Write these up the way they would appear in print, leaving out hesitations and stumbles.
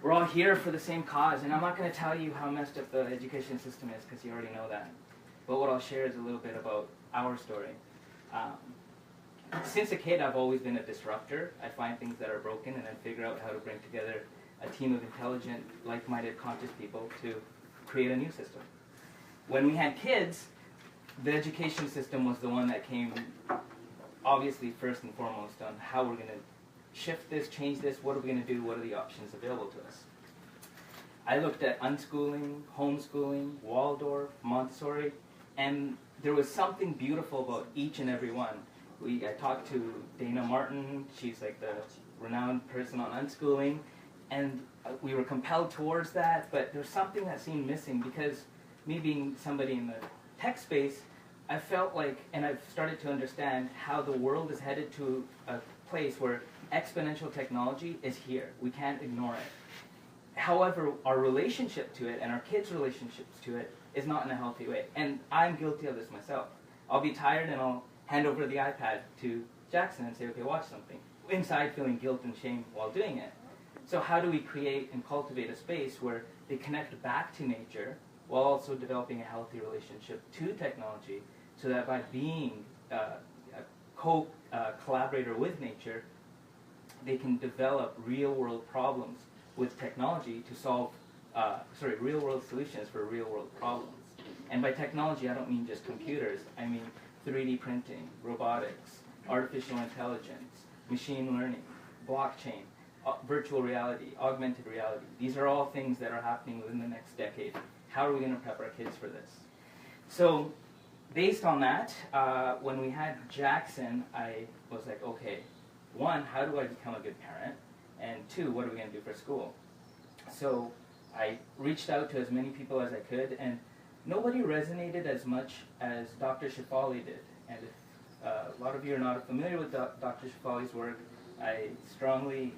we're all here for the same cause. And I'm not going to tell you how messed up the education system is, because you already know that. But what I'll share is a little bit about our story. Since a kid, I've always been a disruptor. I find things that are broken and then figure out how to bring together a team of intelligent, like-minded, conscious people to create a new system. When we had kids, the education system was the one that came obviously first and foremost on how we're going to shift this, change this, what are we going to do, what are the options available to us. I looked at unschooling, homeschooling, Waldorf, Montessori, and there was something beautiful about each and every one. I talked to Dana Martin, she's like the renowned person on unschooling, and we were compelled towards that, but there's something that seemed missing because me being somebody in the tech space, I felt like, and I've started to understand how the world is headed to a place where exponential technology is here. We can't ignore it. However, our relationship to it and our kids' relationships to it is not in a healthy way. And I'm guilty of this myself. I'll be tired and I'll hand over the iPad to Jackson and say, okay, watch something. Inside feeling guilt and shame while doing it. So how do we create and cultivate a space where they connect back to nature while also developing a healthy relationship to technology, so that by being a collaborator with nature, they can develop real-world problems with technology to solve, real-world solutions for real-world problems. And by technology, I don't mean just computers. I mean 3D printing, robotics, artificial intelligence, machine learning, blockchain, virtual reality, augmented reality. These are all things that are happening within the next decade. How are we going to prep our kids for this? So based on that, when we had Jackson, I was like, okay, one, how do I become a good parent? And two, what are we going to do for school? So I reached out to as many people as I could, and nobody resonated as much as Dr. Shefali did. And if a lot of you are not familiar with Dr. Shefali's work, I strongly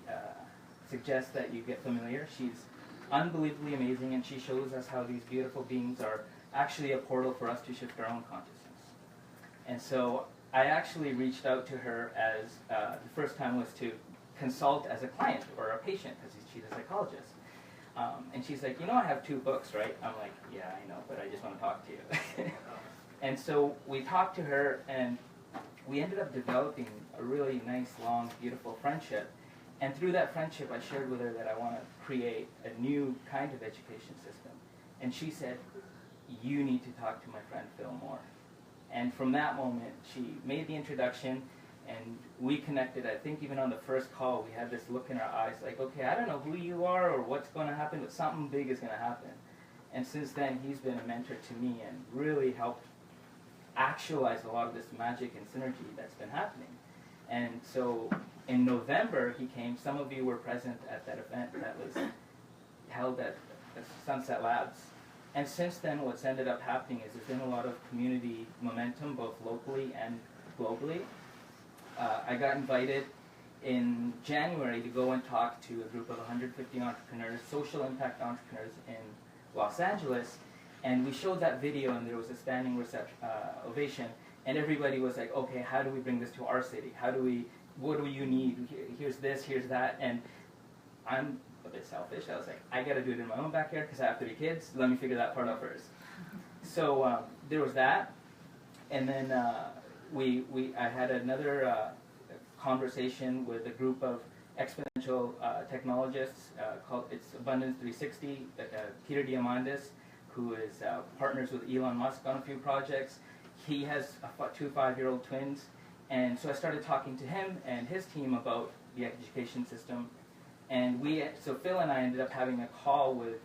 suggest that you get familiar. She's unbelievably amazing, and she shows us how these beautiful beings are actually a portal for us to shift our own consciousness. And so I actually reached out to her as, the first time was to consult as a client or a patient, because she's a psychologist. And she's like, you know, I have 2 books, right? I'm like, yeah, I know, but I just want to talk to you. And so we talked to her, and we ended up developing a really nice, long, beautiful friendship. And through that friendship, I shared with her that I want to create a new kind of education system. And she said, you need to talk to my friend Phil Moore. And from that moment, she made the introduction, and we connected. I think even on the first call, we had this look in our eyes like, okay, I don't know who you are or what's going to happen, but something big is going to happen. And since then, he's been a mentor to me and really helped actualize a lot of this magic and synergy that's been happening. And so in November, he came. Some of you were present at that event that was held at Sunset Labs. And since then, what's ended up happening is there's been a lot of community momentum, both locally and globally. I got invited in January to go and talk to a group of 150 entrepreneurs, social impact entrepreneurs in Los Angeles, and we showed that video, and there was a standing ovation, and everybody was like, okay, how do we bring this to our city? What do you need? Here's this, here's that, and I'm a bit selfish. I was like, I got to do it in my own backyard because I have 3 kids. Let me figure that part out first. So there was that, and then I had another conversation with a group of exponential technologists called Abundance 360. Peter Diamandis, who is partners with Elon Musk on a few projects. He has 2 5-year-old twins, and so I started talking to him and his team about the education system. And so Phil and I ended up having a call with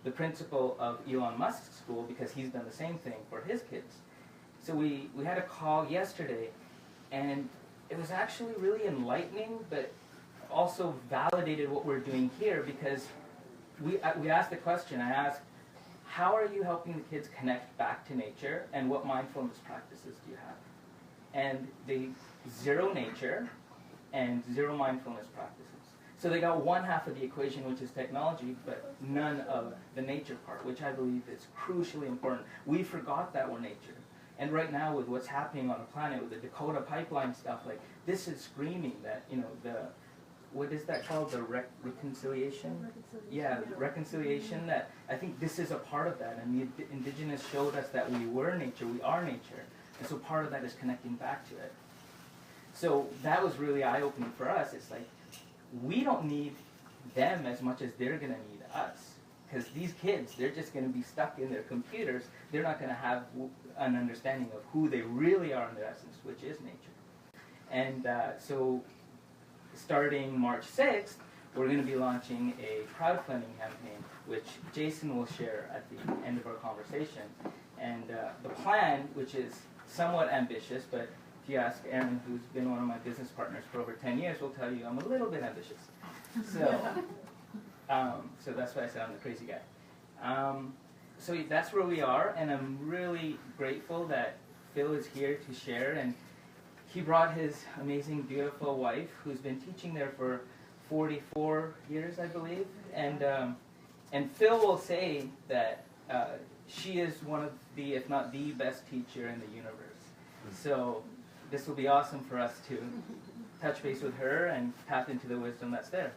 the principal of Elon Musk's school, because he's done the same thing for his kids. So we had a call yesterday, and it was actually really enlightening, but also validated what we're doing here, because we asked the question. I asked, how are you helping the kids connect back to nature, and what mindfulness practices do you have? And they 0 nature and 0 mindfulness practices. So they got one half of the equation, which is technology, but none of the nature part, which I believe is crucially important. We forgot that we're nature. And right now, with what's happening on the planet, with the Dakota pipeline stuff, like, this is screaming that, you know, what is that called? The reconciliation? Yeah, reconciliation. That I think this is a part of that, and the indigenous showed us that we were nature, we are nature, and so part of that is connecting back to it. So that was really eye-opening for us. It's like we don't need them as much as they're going to need us, because these kids, they're just going to be stuck in their computers. They're not going to have an understanding of who they really are in their essence, which is nature. And so starting March 6th, we're going to be launching a crowdfunding campaign, which Jason will share at the end of our conversation. And the plan, which is somewhat ambitious, but if you ask Aaron, who's been one of my business partners for over 10 years, will tell you I'm a little bit ambitious. So that's why I said I'm the crazy guy. So that's where we are, and I'm really grateful that Phil is here to share. And he brought his amazing, beautiful wife, who's been teaching there for 44 years, I believe. And Phil will say that she is one of the, if not the best teacher in the universe. So this will be awesome for us to touch base with her and tap into the wisdom that's there.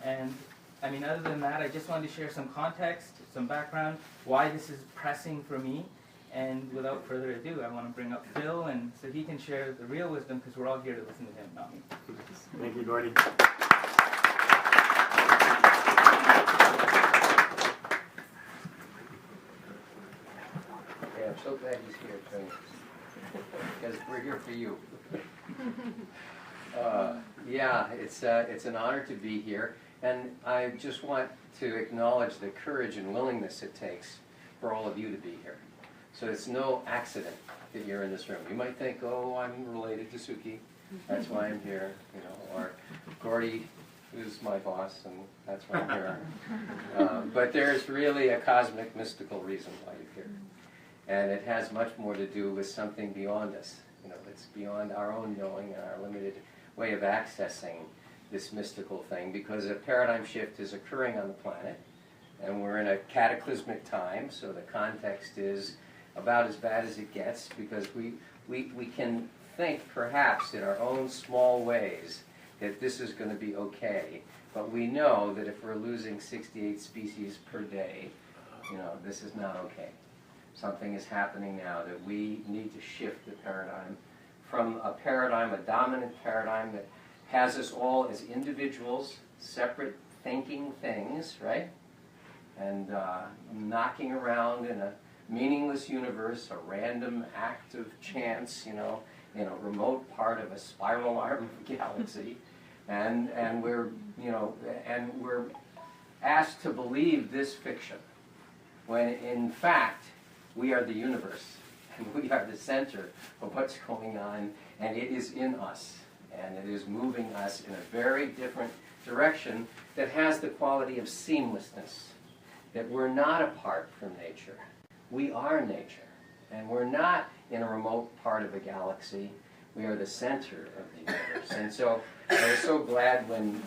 And I mean, other than that, I just wanted to share some context, some background, why this is pressing for me. And without further ado, I want to bring up Phil, and so he can share the real wisdom, because we're all here to listen to him, not me. Thank you, Gordy. Yeah, I'm so glad he's here, Tony, because we're here for you. Yeah, it's an honor to be here, and I just want to acknowledge the courage and willingness it takes for all of you to be here. So it's no accident that you're in this room. You might think, oh, I'm related to Suki, that's why I'm here, you know, or Gordy, who's my boss, and that's why I'm here. But there's really a cosmic, mystical reason why you're here. And it has much more to do with something beyond us. You know, it's beyond our own knowing and our limited way of accessing this mystical thing, because a paradigm shift is occurring on the planet, and we're in a cataclysmic time, so the context is about as bad as it gets, because we can think perhaps in our own small ways that this is going to be okay, but we know that if we're losing 68 species per day, you know, this is not okay. Something is happening now that we need to shift the paradigm from a paradigm, a dominant paradigm that has us all as individuals, separate thinking things, right? And knocking around in a meaningless universe, a random act of chance, you know, in a remote part of a spiral arm of a galaxy. And we're, you know, and we're asked to believe this fiction, when in fact we are the universe, and we are the center of what's going on, and it is in us, and it is moving us in a very different direction that has the quality of seamlessness, that we're not apart from nature. We are nature, and we're not in a remote part of a galaxy. We are the center of the universe. And so I was so glad when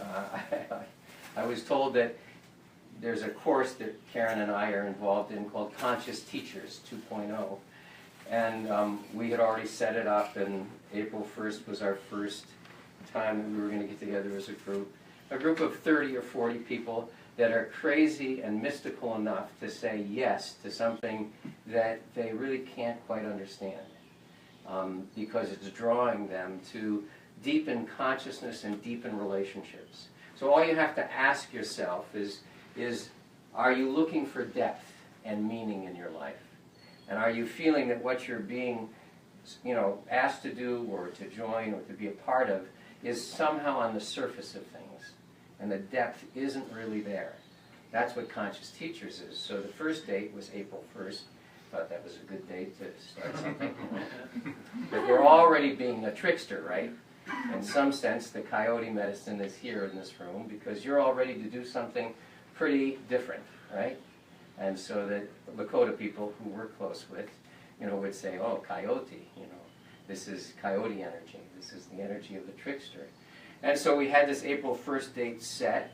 I was told that there's a course that Karen and I are involved in called Conscious Teachers 2.0. And we had already set it up, and April 1st was our first time that we were going to get together as a group of 30 or 40 people that are crazy and mystical enough to say yes to something that they really can't quite understand, because it's drawing them to deepen consciousness and deepen relationships. So all you have to ask yourself is are you looking for depth and meaning in your life? And are you feeling that what you're being, you know, asked to do or to join or to be a part of is somehow on the surface of things, and the depth isn't really there? That's what Conscious Teachers is. So the first date was April 1st. Thought that was a good date to start something. But we're already being a trickster, right? In some sense, the coyote medicine is here in this room because you're all ready to do something pretty different, right? And so the Lakota people who we're close with, you know, would say, oh, coyote, you know, this is coyote energy. This is the energy of the trickster. And so we had this April 1st date set.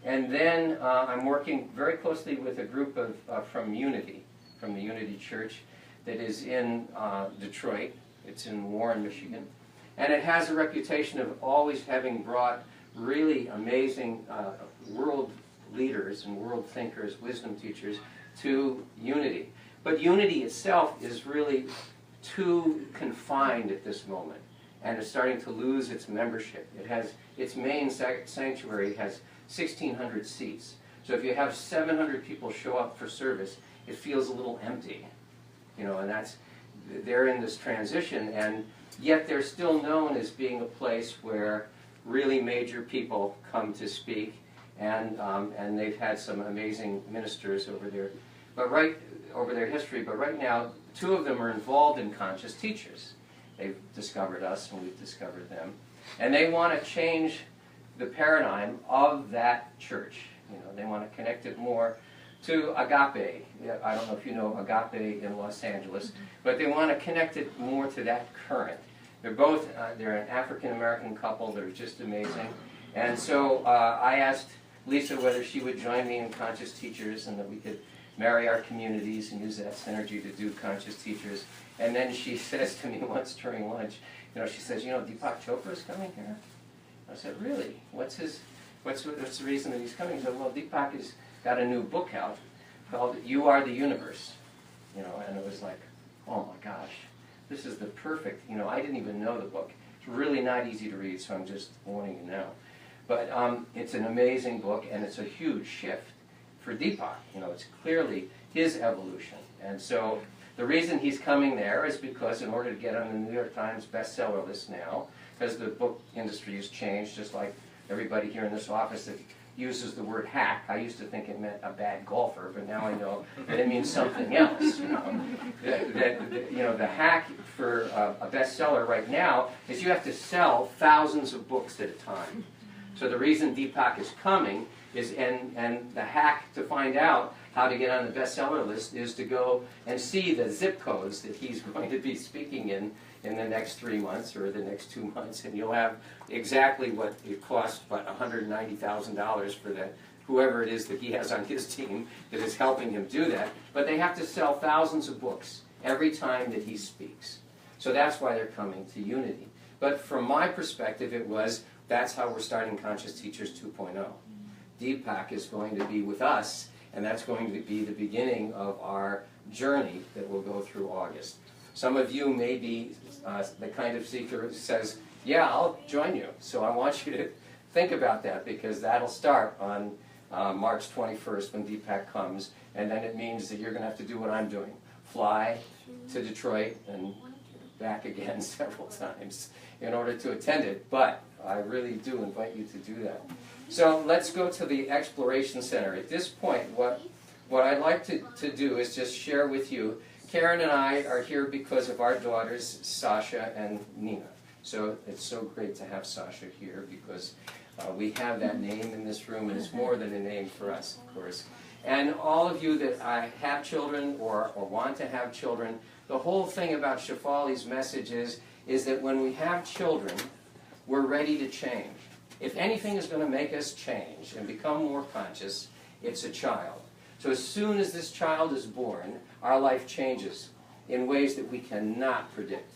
And then I'm working very closely with a group of from Unity, from the Unity Church, that is in Detroit. It's in Warren, Michigan. And it has a reputation of always having brought really amazing world leaders and world thinkers, wisdom teachers, to unity. But unity itself is really too confined at this moment, and is starting to lose its membership. It has its main sanctuary has 1,600 seats. So if you have 700 people show up for service, it feels a little empty, you know. And they're in this transition, and yet they're still known as being a place where really major people come to speak, and they've had some amazing ministers over their history. But right now, 2 of them are involved in conscious teachers. They've discovered us, and we've discovered them, and they want to change the paradigm of that church. You know, they want to connect it more to agape. I don't know if you know agape in Los Angeles, but they want to connect it more to that current. They're both, they're an African-American couple that are just amazing. And so I asked Lisa whether she would join me in Conscious Teachers and that we could marry our communities and use that synergy to do Conscious Teachers. And then she says to me once during lunch, you know, she says, you know, Deepak Chopra is coming here? I said, really? What's the reason that he's coming? He said, well, Deepak has got a new book out called You Are the Universe. You know, and it was like, oh my gosh, this is the perfect, you know, I didn't even know the book. It's really not easy to read, so I'm just warning you now. But it's an amazing book, and it's a huge shift for Deepak. You know, it's clearly his evolution. And so the reason he's coming there is because in order to get on the New York Times bestseller list now, because the book industry has changed, just like everybody here in this office that uses the word hack. I used to think it meant a bad golfer, but now I know that it means something else. You know, the hack for a bestseller right now is you have to sell thousands of books at a time. So the reason Deepak is coming is, and the hack to find out how to get on the bestseller list is to go and see the zip codes that he's going to be speaking in the next 3 months or the next 2 months, and you'll have exactly what it costs, about $190,000 for whoever it is that he has on his team that is helping him do that. But they have to sell thousands of books every time that he speaks. So that's why they're coming to Unity. But from my perspective, that's how we're starting Conscious Teachers 2.0. Deepak is going to be with us, and that's going to be the beginning of our journey that will go through August. Some of you may be the kind of seeker who says, yeah, I'll join you. So I want you to think about that, because that'll start on March 21st when Deepak comes, and then it means that you're going to have to do what I'm doing. Fly to Detroit and back again several times in order to attend it. But I really do invite you to do that. So let's go to the Xploration Center. At this point, what I'd like to do is just share with you, Karen and I are here because of our daughters, Sasha and Nina. So it's so great to have Sasha here, because we have that name in this room, and it's more than a name for us, of course. And all of you that have children or want to have children, the whole thing about Shefali's message is that when we have children, we're ready to change. If anything is going to make us change and become more conscious, it's a child. So as soon as this child is born, our life changes in ways that we cannot predict.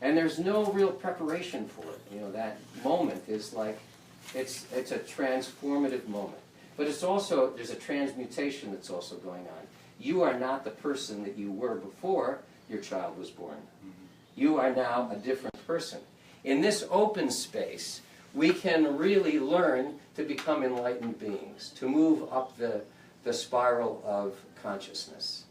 And there's no real preparation for it. You know, that moment is like, it's a transformative moment. But it's also, there's a transmutation that's also going on. You are not the person that you were before your child was born. You are now a different person. In this open space, we can really learn to become enlightened beings, to move up the spiral of consciousness.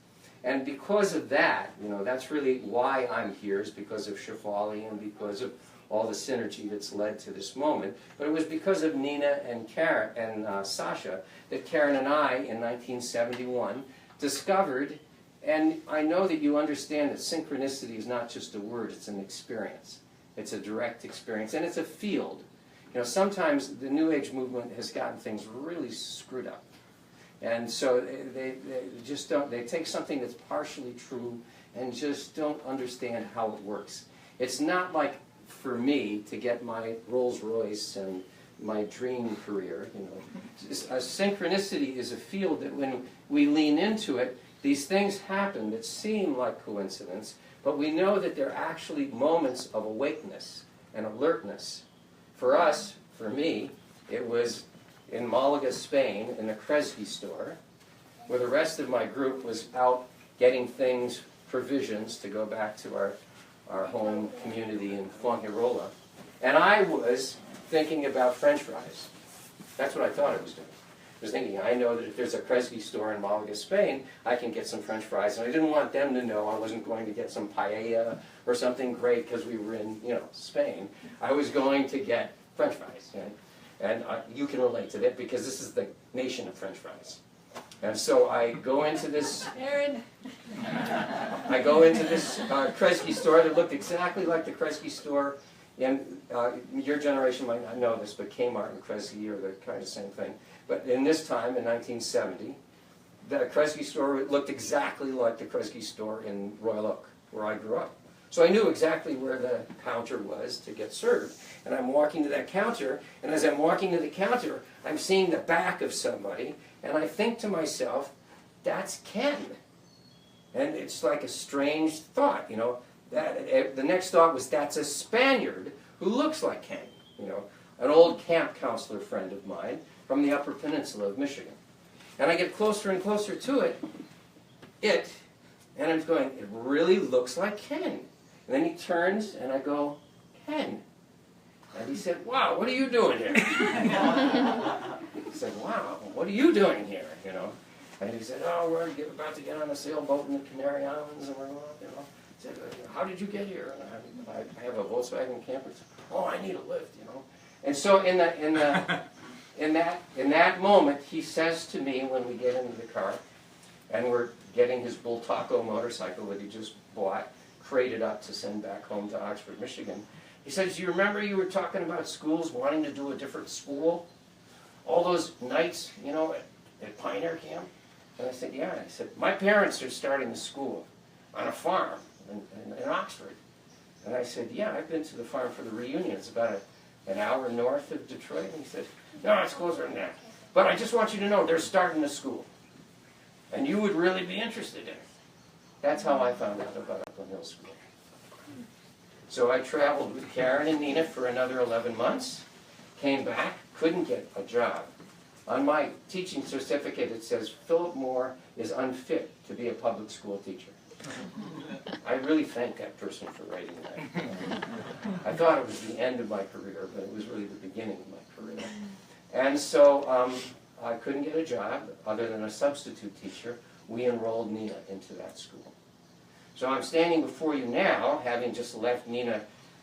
And because of that, you know, that's really why I'm here, is because of Shefali and because of all the synergy that's led to this moment. But it was because of Nina and Karen and Sasha that Karen and I, in 1971, discovered, and I know that you understand that synchronicity is not just a word, it's an experience. It's a direct experience, and it's a field. You know, sometimes the New Age movement has gotten things really screwed up. And so they just don't, they take something that's partially true and just don't understand how it works. It's not like for me to get my Rolls Royce and my dream career, you know. A synchronicity is a field that when we lean into it, these things happen that seem like coincidence, but we know that they're actually moments of awakeness and alertness. For us, for me, It was in Malaga, Spain, in a Kresge store, where the rest of my group was out getting things, provisions, to go back to our home community in Fuengirola. And I was thinking about French fries. That's what I thought I was doing. I was thinking, I know that if there's a Kresge store in Malaga, Spain, I can get some French fries. And I didn't want them to know I wasn't going to get some paella or something great because we were in, Spain. I was going to get French fries. And you can relate to that because this is the nation of French fries. And so I go into this, Kresge store that looked exactly like the Kresge store in, your generation might not know this, but Kmart and Kresge are the kind of same thing. But in this time, in 1970, the Kresge store looked exactly like the Kresge store in Royal Oak, where I grew up. So I knew exactly where the counter was to get served. And I'm walking to that counter, and as I'm walking to the counter, I'm seeing the back of somebody, and I think to myself, that's Ken. And it's like a strange thought, the next thought was, that's a Spaniard who looks like Ken, an old camp counselor friend of mine from the Upper Peninsula of Michigan. And I get closer and closer to it, and I'm going, it really looks like Ken. And then he turns, and I go, Ken. And he said, wow, what are you doing here? He said, wow, what are you doing here, And he said, oh, we're about to get on a sailboat in the Canary Islands, and we're going, He said, how did you get here? And I have a Volkswagen camper. Oh, I need a lift, And so in that moment, he says to me when we get into the car, and we're getting his Bull Taco motorcycle that he just bought, crated up to send back home to Oxford, Michigan. He says, do you remember you were talking about schools wanting to do a different school? All those nights, at Pioneer Camp? And I said, yeah. I said, my parents are starting a school on a farm in Oxford. And I said, yeah, I've been to the farm for the reunion. It's about an hour north of Detroit. And he said, no, it's closer than that. But I just want you to know they're starting a school. And you would really be interested in it. That's how I found out about Upland Hill School. So I traveled with Karen and Nina for another 11 months, came back, couldn't get a job. On my teaching certificate it says, Philip Moore is unfit to be a public school teacher. I really thank that person for writing that. I thought it was the end of my career, but it was really the beginning of my career. And so I couldn't get a job other than a substitute teacher. We enrolled Nina into that school. So I'm standing before you now, having just left Nina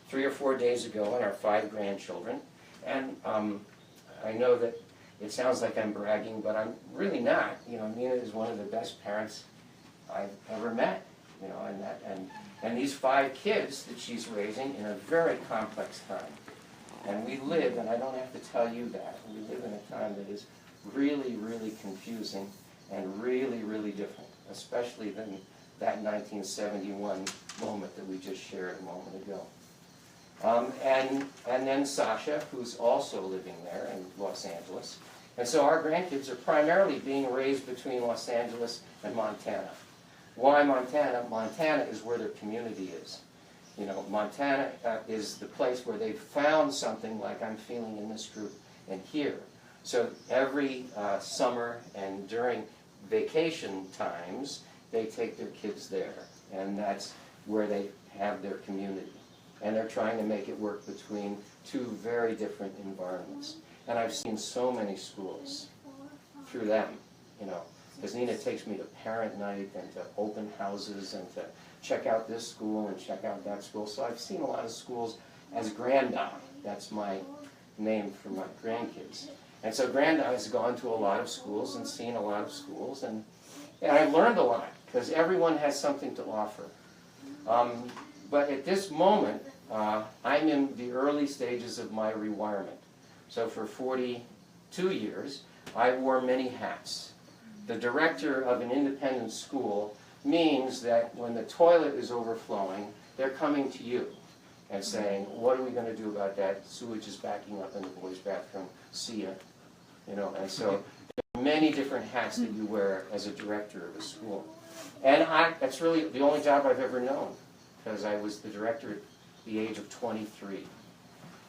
3 or 4 days ago and our 5 grandchildren. And I know that it sounds like I'm bragging, but I'm really not. Nina is one of the best parents I've ever met. And these 5 kids that she's raising in a very complex time. And we live, and I don't have to tell you that, we live in a time that is really, really confusing and really, really different, especially than that 1971 moment that we just shared a moment ago. And then Sasha, who's also living there in Los Angeles. And so our grandkids are primarily being raised between Los Angeles and Montana. Why Montana? Montana is where their community is. Montana is the place where they've found something like I'm feeling in this group and here. So every summer and during vacation times, they take their kids there. And that's where they have their community. And they're trying to make it work between 2 very different environments. And I've seen so many schools through them, because Nina takes me to parent night and to open houses and to check out this school and check out that school. So I've seen a lot of schools as Grandad. That's my name for my grandkids. And so Grandad has gone to a lot of schools and seen a lot of schools. And I've learned a lot, because everyone has something to offer. But at this moment, I'm in the early stages of my rewirement. So for 42 years, I wore many hats. The director of an independent school means that when the toilet is overflowing, they're coming to you and saying, what are we going to do about that? Sewage is backing up in the boys' bathroom. See ya. And so there are many different hats that you wear as a director of a school. And that's really the only job I've ever known, because I was the director at the age of 23.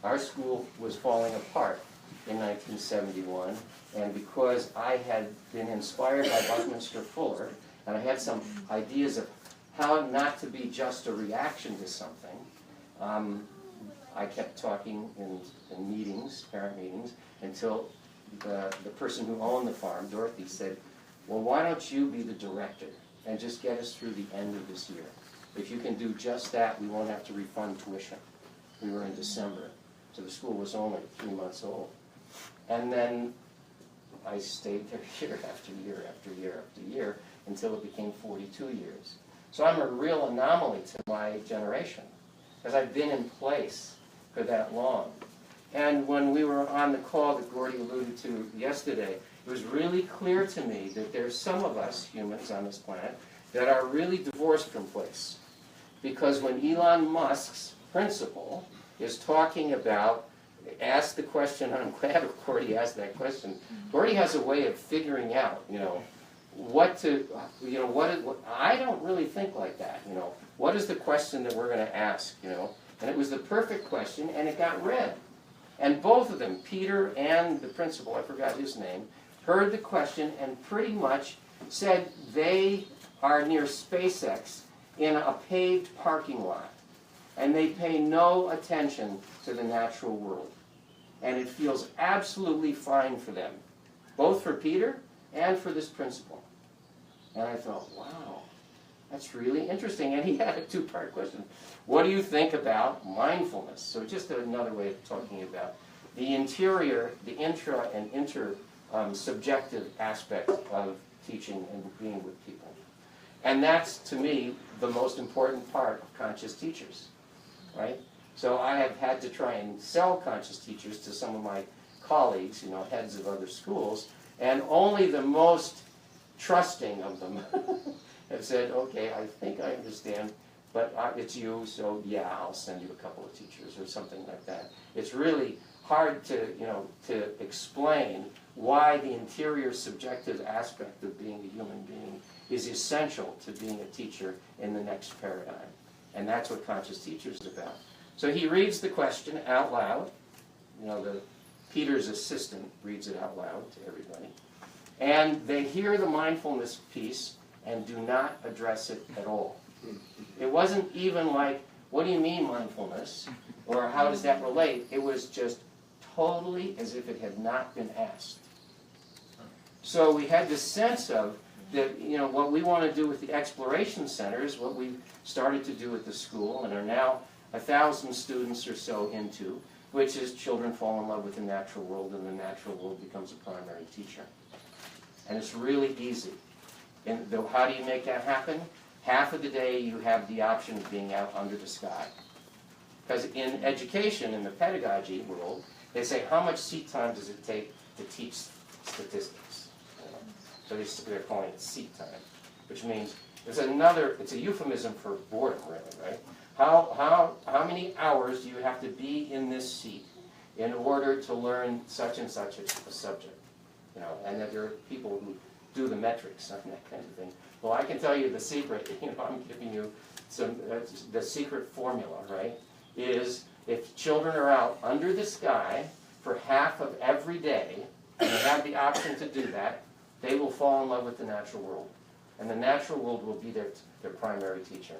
Our school was falling apart. in 1971, and because I had been inspired by Buckminster Fuller, and I had some ideas of how not to be just a reaction to something, I kept talking in meetings, parent meetings, until the person who owned the farm, Dorothy, said, well, why don't you be the director and just get us through the end of this year? If you can do just that, we won't have to refund tuition. We were in December, so the school was only 3 months old. And then I stayed there year after year after year after year until it became 42 years. So I'm a real anomaly to my generation, because I've been in place for that long. And when we were on the call that Gordy alluded to yesterday, it was really clear to me that there's some of us humans on this planet that are really divorced from place. Because when Elon Musk's principal is talking about, ask the question, I'm glad Gordy asked that question. Gordy has a way of figuring out, what to, I don't really think like that, What is the question that we're going to ask, And it was the perfect question, and it got read. And both of them, Peter and the principal, I forgot his name, heard the question and pretty much said they are near SpaceX in a paved parking lot. And they pay no attention to the natural world. And it feels absolutely fine for them, both for Peter and for this principal. And I thought, wow, that's really interesting. And he had a two-part question. What do you think about mindfulness? So just another way of talking about the interior, the intra and inter subjective aspect of teaching and being with people. And that's, to me, the most important part of conscious teachers, right? So I have had to try and sell conscious teachers to some of my colleagues, heads of other schools, and only the most trusting of them have said, okay, I think I understand, but it's you, so yeah, I'll send you a couple of teachers or something like that. It's really hard to, to explain why the interior subjective aspect of being a human being is essential to being a teacher in the next paradigm. And that's what conscious teachers is about. So he reads the question out loud. Peter's assistant reads it out loud to everybody. And they hear the mindfulness piece and do not address it at all. It wasn't even like, what do you mean mindfulness? Or how does that relate? It was just totally as if it had not been asked. So we had this sense of that, what we want to do with the Xploration Center is what we started to do at the school and are now 1,000 students or so into, which is children fall in love with the natural world and the natural world becomes a primary teacher. And it's really easy. And how do you make that happen? Half of the day you have the option of being out under the sky. Because in education, in the pedagogy world, they say, how much seat time does it take to teach statistics? So they're calling it seat time, which means it's a euphemism for boredom, really, right? How many hours do you have to be in this seat in order to learn such and such a subject? And that there are people who do the metrics and that kind of thing. Well, I can tell you the secret, I'm giving you the secret formula, right, is if children are out under the sky for half of every day, and they have the option to do that, they will fall in love with the natural world. And the natural world will be their primary teacher.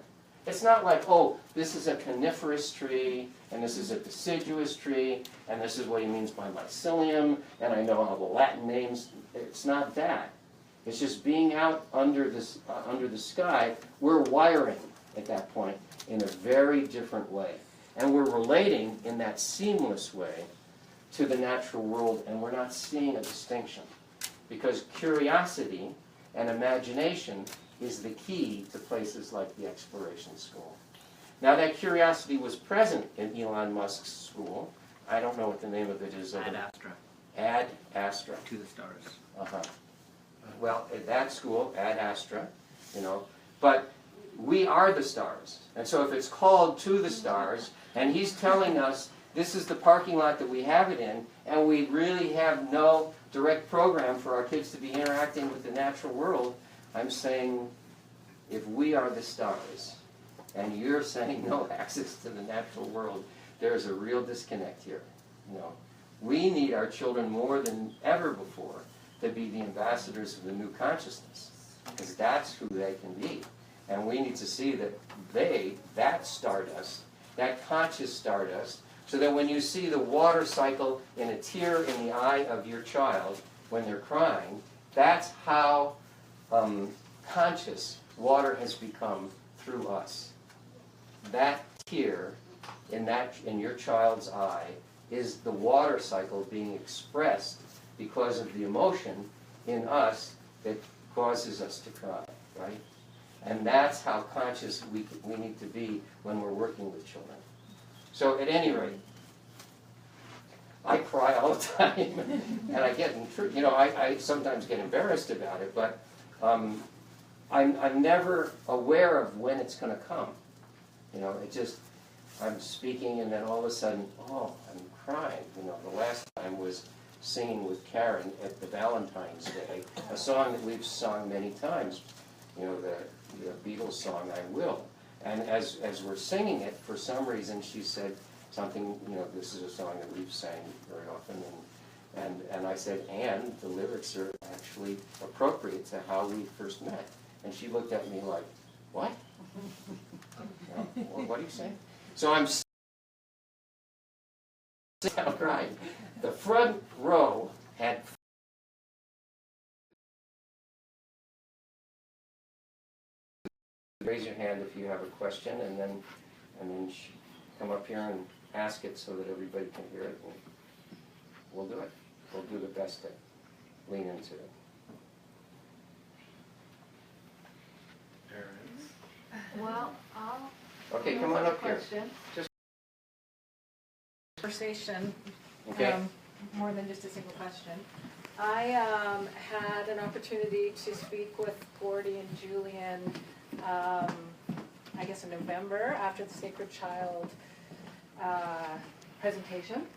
It's not like, oh, this is a coniferous tree, and this is a deciduous tree, and this is what he means by mycelium, and I know all the Latin names. It's not that. It's just being out under the sky. We're wiring at that point in a very different way. And we're relating in that seamless way to the natural world, and we're not seeing a distinction. Because curiosity and imagination is the key to places like the Xploration School. Now that curiosity was present in Elon Musk's school. I don't know what the name of it is. Ad Astra. Ad Astra. To the stars. Uh-huh. Well, at that school, Ad Astra, but we are the stars. And so if it's called To the Stars, and he's telling us this is the parking lot that we have it in, and we really have no direct program for our kids to be interacting with the natural world, I'm saying, if we are the stars, and you're saying no access to the natural world, there's a real disconnect here. we need our children more than ever before to be the ambassadors of the new consciousness, because that's who they can be. And we need to see that that stardust, that conscious stardust, so that when you see the water cycle in a tear in the eye of your child when they're crying, that's how conscious water has become through us. That tear in your child's eye is the water cycle being expressed because of the emotion in us that causes us to cry, right? And that's how conscious we need to be when we're working with children. So at any rate, I cry all the time, and I get, I sometimes get embarrassed about it, but I'm never aware of when it's going to come. It just, I'm speaking, and then all of a sudden, oh, I'm crying. The last time was singing with Karen at the Valentine's Day, a song that we've sung many times, the Beatles song, I Will. And as we're singing it, for some reason, she said something, this is a song that we've sang very often, and I said, and the lyrics are actually appropriate to how we first met. And she looked at me like, what? What are you saying? So I'm crying. The front row had raise your hand if you have a question, and then come up here and ask it so that everybody can hear it. And we'll do it. We'll do the best to lean into it. Well, Okay, come on up here. Just conversation, okay. more than just a single question. I had an opportunity to speak with Gordy and Julian, I guess in November, after the Sacred Child presentation,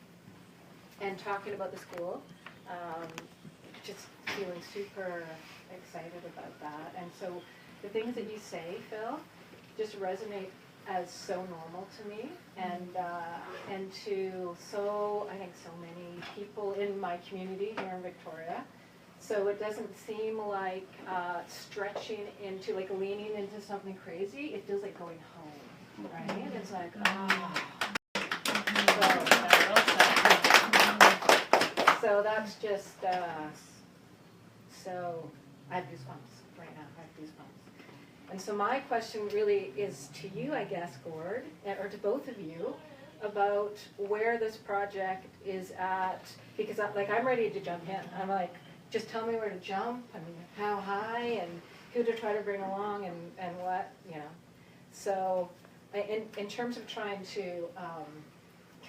and talking about the school. Just feeling super excited about that. And so the things that you say, Phil, just resonate as so normal to me, and to I think so many people in my community here in Victoria. So it doesn't seem like stretching into, like leaning into something crazy. It feels like going home, right? It's like, so that's just, so I have goosebumps right now. I have goosebumps. And so my question really is to you, I guess, Gord, or to both of you, about where this project is at, because I'm ready to jump in. I'm like, just tell me where to jump and how high and who to try to bring along and what, So in terms of trying to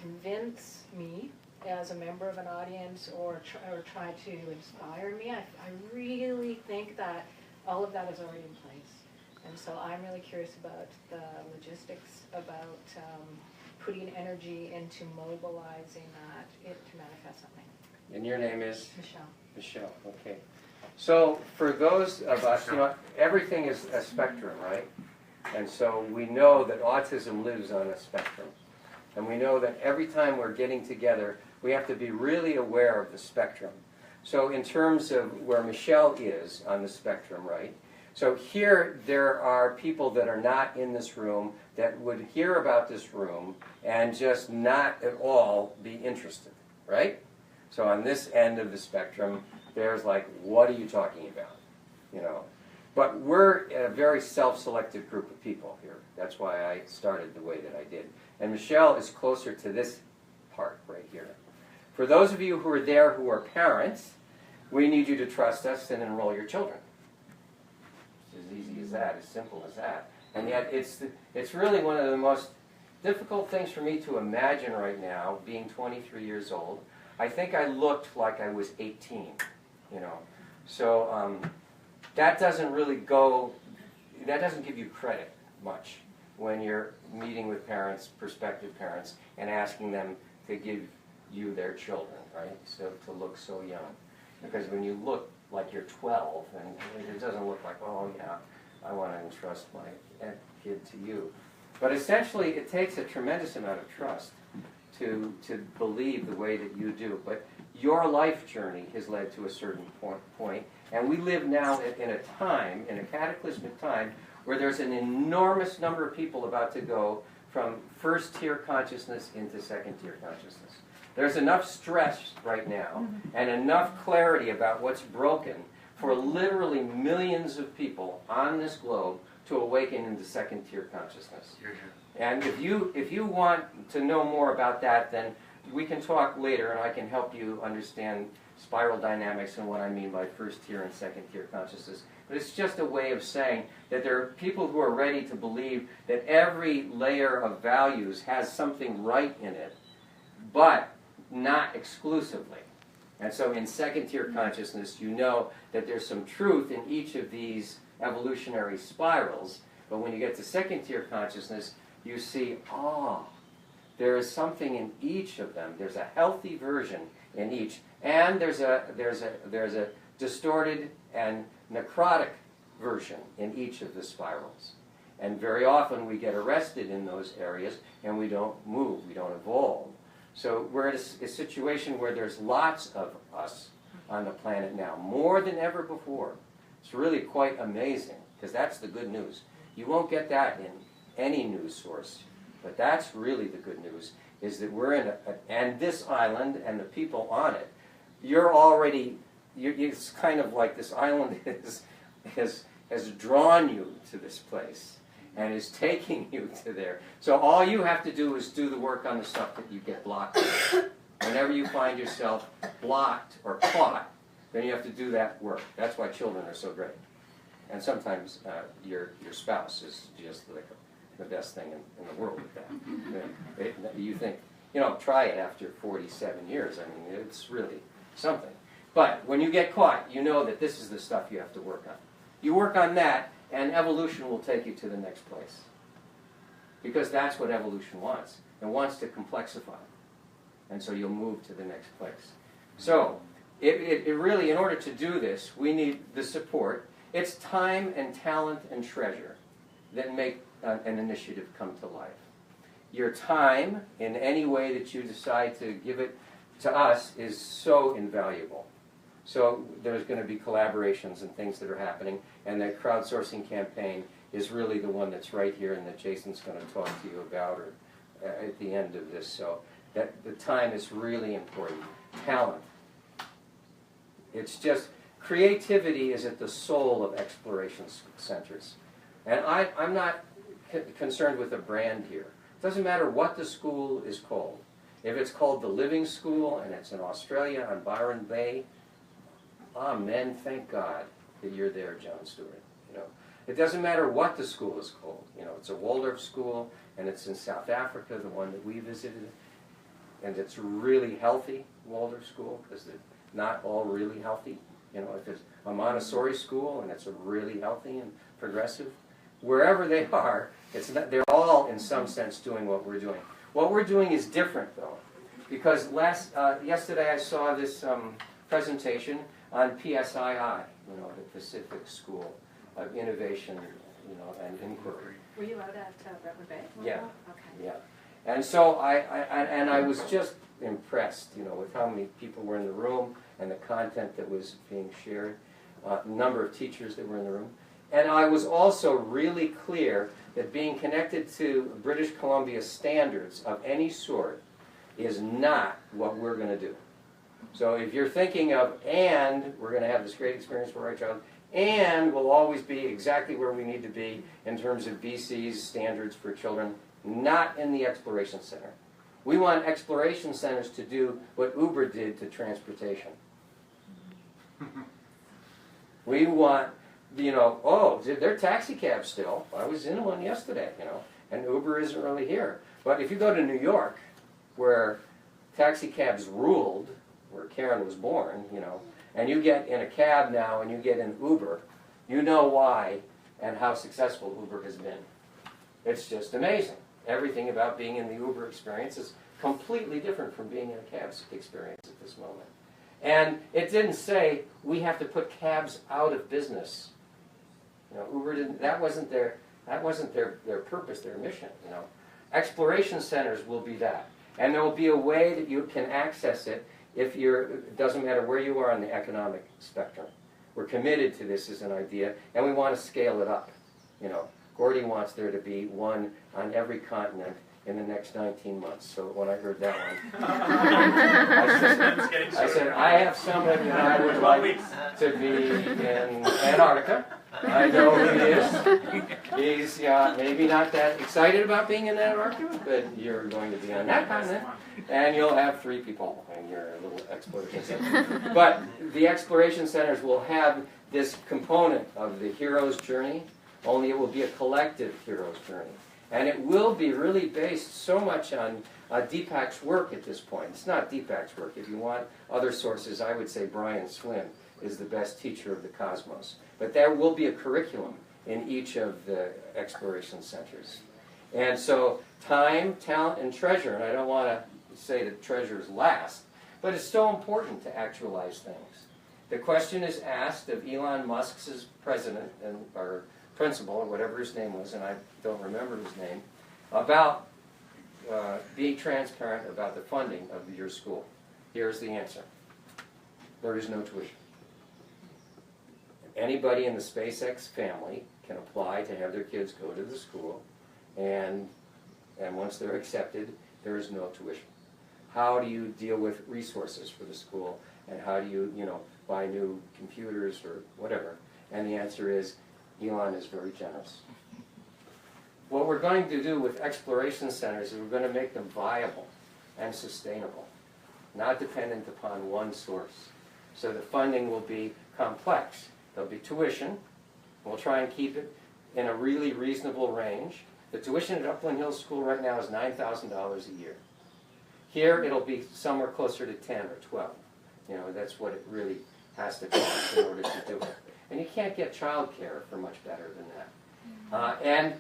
convince me as a member of an audience or try to inspire me, I really think that all of that is already in place. And so I'm really curious about the logistics, about putting energy into mobilizing that to manifest something. And your name is? Michelle. Michelle, okay. So for those of us, everything is a spectrum, right? And so we know that autism lives on a spectrum. And we know that every time we're getting together, we have to be really aware of the spectrum. So in terms of where Michelle is on the spectrum, right? So here there are people that are not in this room that would hear about this room and just not at all be interested, right? So on this end of the spectrum, there's like, what are you talking about? But we're a very self-selected group of people here. That's why I started the way that I did. And Michelle is closer to this part right here. For those of you who are there who are parents, we need you to trust us and enroll your children. It's as easy as that, as simple as that. And yet it's really one of the most difficult things for me to imagine right now, being 23 years old. I think I looked like I was 18, So that doesn't really that doesn't give you credit much when you're meeting with parents, prospective parents, and asking them to give you their children, right? So to look so young. Because when you look like you're 12, and it doesn't look like, oh yeah, I want to entrust my kid to you. But essentially, it takes a tremendous amount of trust to believe the way that you do. But your life journey has led to a certain point. And we live now in a time, in a cataclysmic time, where there's an enormous number of people about to go from first-tier consciousness into second-tier consciousness. There's enough stress right now and enough clarity about what's broken for literally millions of people on this globe to awaken into second-tier consciousness. And if you want to know more about that, then we can talk later, and I can help you understand spiral dynamics and what I mean by first-tier and second-tier consciousness. But it's just a way of saying that there are people who are ready to believe that every layer of values has something right in it, but not exclusively. And so in second-tier consciousness, you know that there's some truth in each of these evolutionary spirals, but when you get to second-tier consciousness, you see, oh, there is something in each of them. There's a healthy version in each, and there's a distorted and necrotic version in each of the spirals. And very often we get arrested in those areas, and we don't move, we don't evolve. So we're in a situation where there's lots of us on the planet now, more than ever before. It's really quite amazing, because that's the good news. You won't get that in any news source, but that's really the good news, is that we're in and this island and the people on it, it's kind of like this island has drawn you to this place and is taking you to there. So all you have to do is do the work on the stuff that you get blocked with. Whenever you find yourself blocked or caught, then you have to do that work. That's why children are so great. And sometimes your spouse is just like the best thing in the world with that. You think, try it after 47 years. I mean, it's really something. But when you get caught, you know that this is the stuff you have to work on. You work on that, and evolution will take you to the next place. Because that's what evolution wants. It wants to complexify. And so you'll move to the next place. So, it really, in order to do this, we need the support. It's time and talent and treasure that make an initiative come to life. Your time, in any way that you decide to give it to us, is so invaluable. So there's going to be collaborations and things that are happening, and that crowdsourcing campaign is really the one that's right here and that Jason's going to talk to you about at the end of this. So that the time is really important. Talent. It's just, creativity is at the soul of Xploration centers. And I'm not concerned with a brand here. It doesn't matter what the school is called. If it's called the Living School and it's in Australia on Byron Bay, amen, thank God that you're there, John Stewart. It doesn't matter what the school is called. It's a Waldorf school, and it's in South Africa, the one that we visited, and it's really healthy Waldorf school, because they're not all really healthy. If it's a Montessori school and it's a really healthy and progressive, wherever they are, they're all in some sense doing what we're doing. What we're doing is different, though, because yesterday I saw this presentation on PSII, the Pacific School of Innovation, and Inquiry. Were you out at Redwood Bay? Yeah. Okay. Yeah. And so I was just impressed, with how many people were in the room and the content that was being shared, number of teachers that were in the room. And I was also really clear that being connected to British Columbia standards of any sort is not what we're going to do. So if you're thinking of, and we're going to have this great experience for our child, and we'll always be exactly where we need to be in terms of BC's standards for children, not in the Xploration Center. We want Xploration Centers to do what Uber did to transportation. We want, they're taxi cabs still. I was in one yesterday, and Uber isn't really here. But if you go to New York, where taxi cabs ruled, where Karen was born, and you get in a cab now and you get in Uber, you know why and how successful Uber has been. It's just amazing. Everything about being in the Uber experience is completely different from being in a cab experience at this moment. And it didn't say we have to put cabs out of business. Uber didn't. That wasn't their purpose, their mission. Xploration centers will be that. And there will be a way that you can access it if it doesn't matter where you are on the economic spectrum. We're committed to this as an idea, and we want to scale it up. You know, Gordy wants there to be one on every continent in the next 19 months. So when I heard that one, I said, I have somebody that I would like to be in Antarctica. I know who he is. He's maybe not that excited about being in Antarctica, but you're going to be on that continent, and you'll have 3 people in your little exploration center. But the exploration centers will have this component of the hero's journey, only it will be a collective hero's journey. And it will be really based so much on Deepak's work at this point. It's not Deepak's work. If you want other sources, I would say Brian Swim is the best teacher of the cosmos. But there will be a curriculum in each of the exploration centers. And so time, talent, and treasure, and I don't want to say that treasure is last, but it's so important to actualize things. The question is asked of Elon Musk's president, or principal, or whatever his name was, and I don't remember his name, about being transparent about the funding of your school. Here's the answer. There is no tuition. Anybody in the SpaceX family can apply to have their kids go to the school, and once they're accepted, there is no tuition. How do you deal with resources for the school, and how do you, buy new computers or whatever? And the answer is, Elon is very generous. What we're going to do with exploration centers is we're going to make them viable and sustainable, not dependent upon one source. So the funding will be complex. There'll be tuition. We'll try and keep it in a really reasonable range. The tuition at Upland Hills School right now is $9,000 a year. Here it'll be somewhere closer to 10 or 12. That's what it really has to cost in order to do it. And you can't get childcare for much better than that. And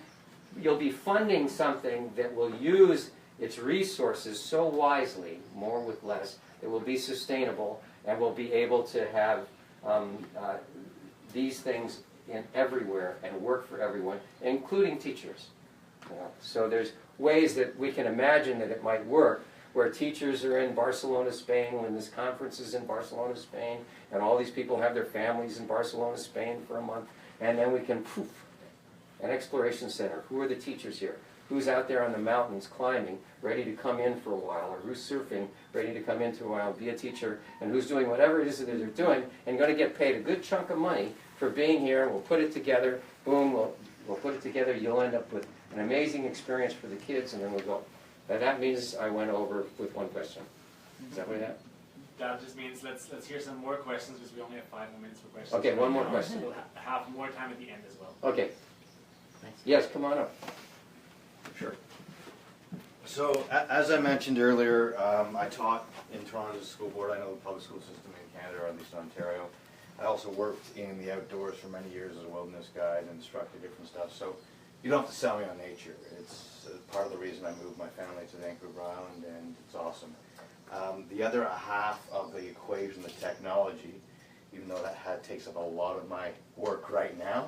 you'll be funding something that will use its resources so wisely, more with less, that will be sustainable and will be able to have these things in everywhere and work for everyone, including teachers. So there's ways that we can imagine that it might work, where teachers are in Barcelona, Spain, when this conference is in Barcelona, Spain, and all these people have their families in Barcelona, Spain for a month, and then we can, an exploration center. Who are the teachers here? Who's out there on the mountains climbing, ready to come in for a while, or who's surfing, ready to come in for a while, be a teacher, and who's doing whatever it is that they're doing, and going to get paid a good chunk of money for being here, and we'll put it together, boom, we'll put it together, you'll end up with an amazing experience for the kids, and then we'll go. And that means I went over with one question. Is that what that? That just means let's hear some more questions, because we only have 5 more minutes for questions. Okay, one more question. We'll have more time at the end as well. Okay. Yes, come on up. Sure. So, as I mentioned earlier, I taught in Toronto as a school board. I know the public school system in Canada, or at least Ontario. I also worked in the outdoors for many years as a wilderness guide and instructed different stuff. So, you don't have to sell me on nature. It's part of the reason I moved my family to Vancouver Island, and it's awesome. The other half of the equation, the technology, even though that takes up a lot of my work right now,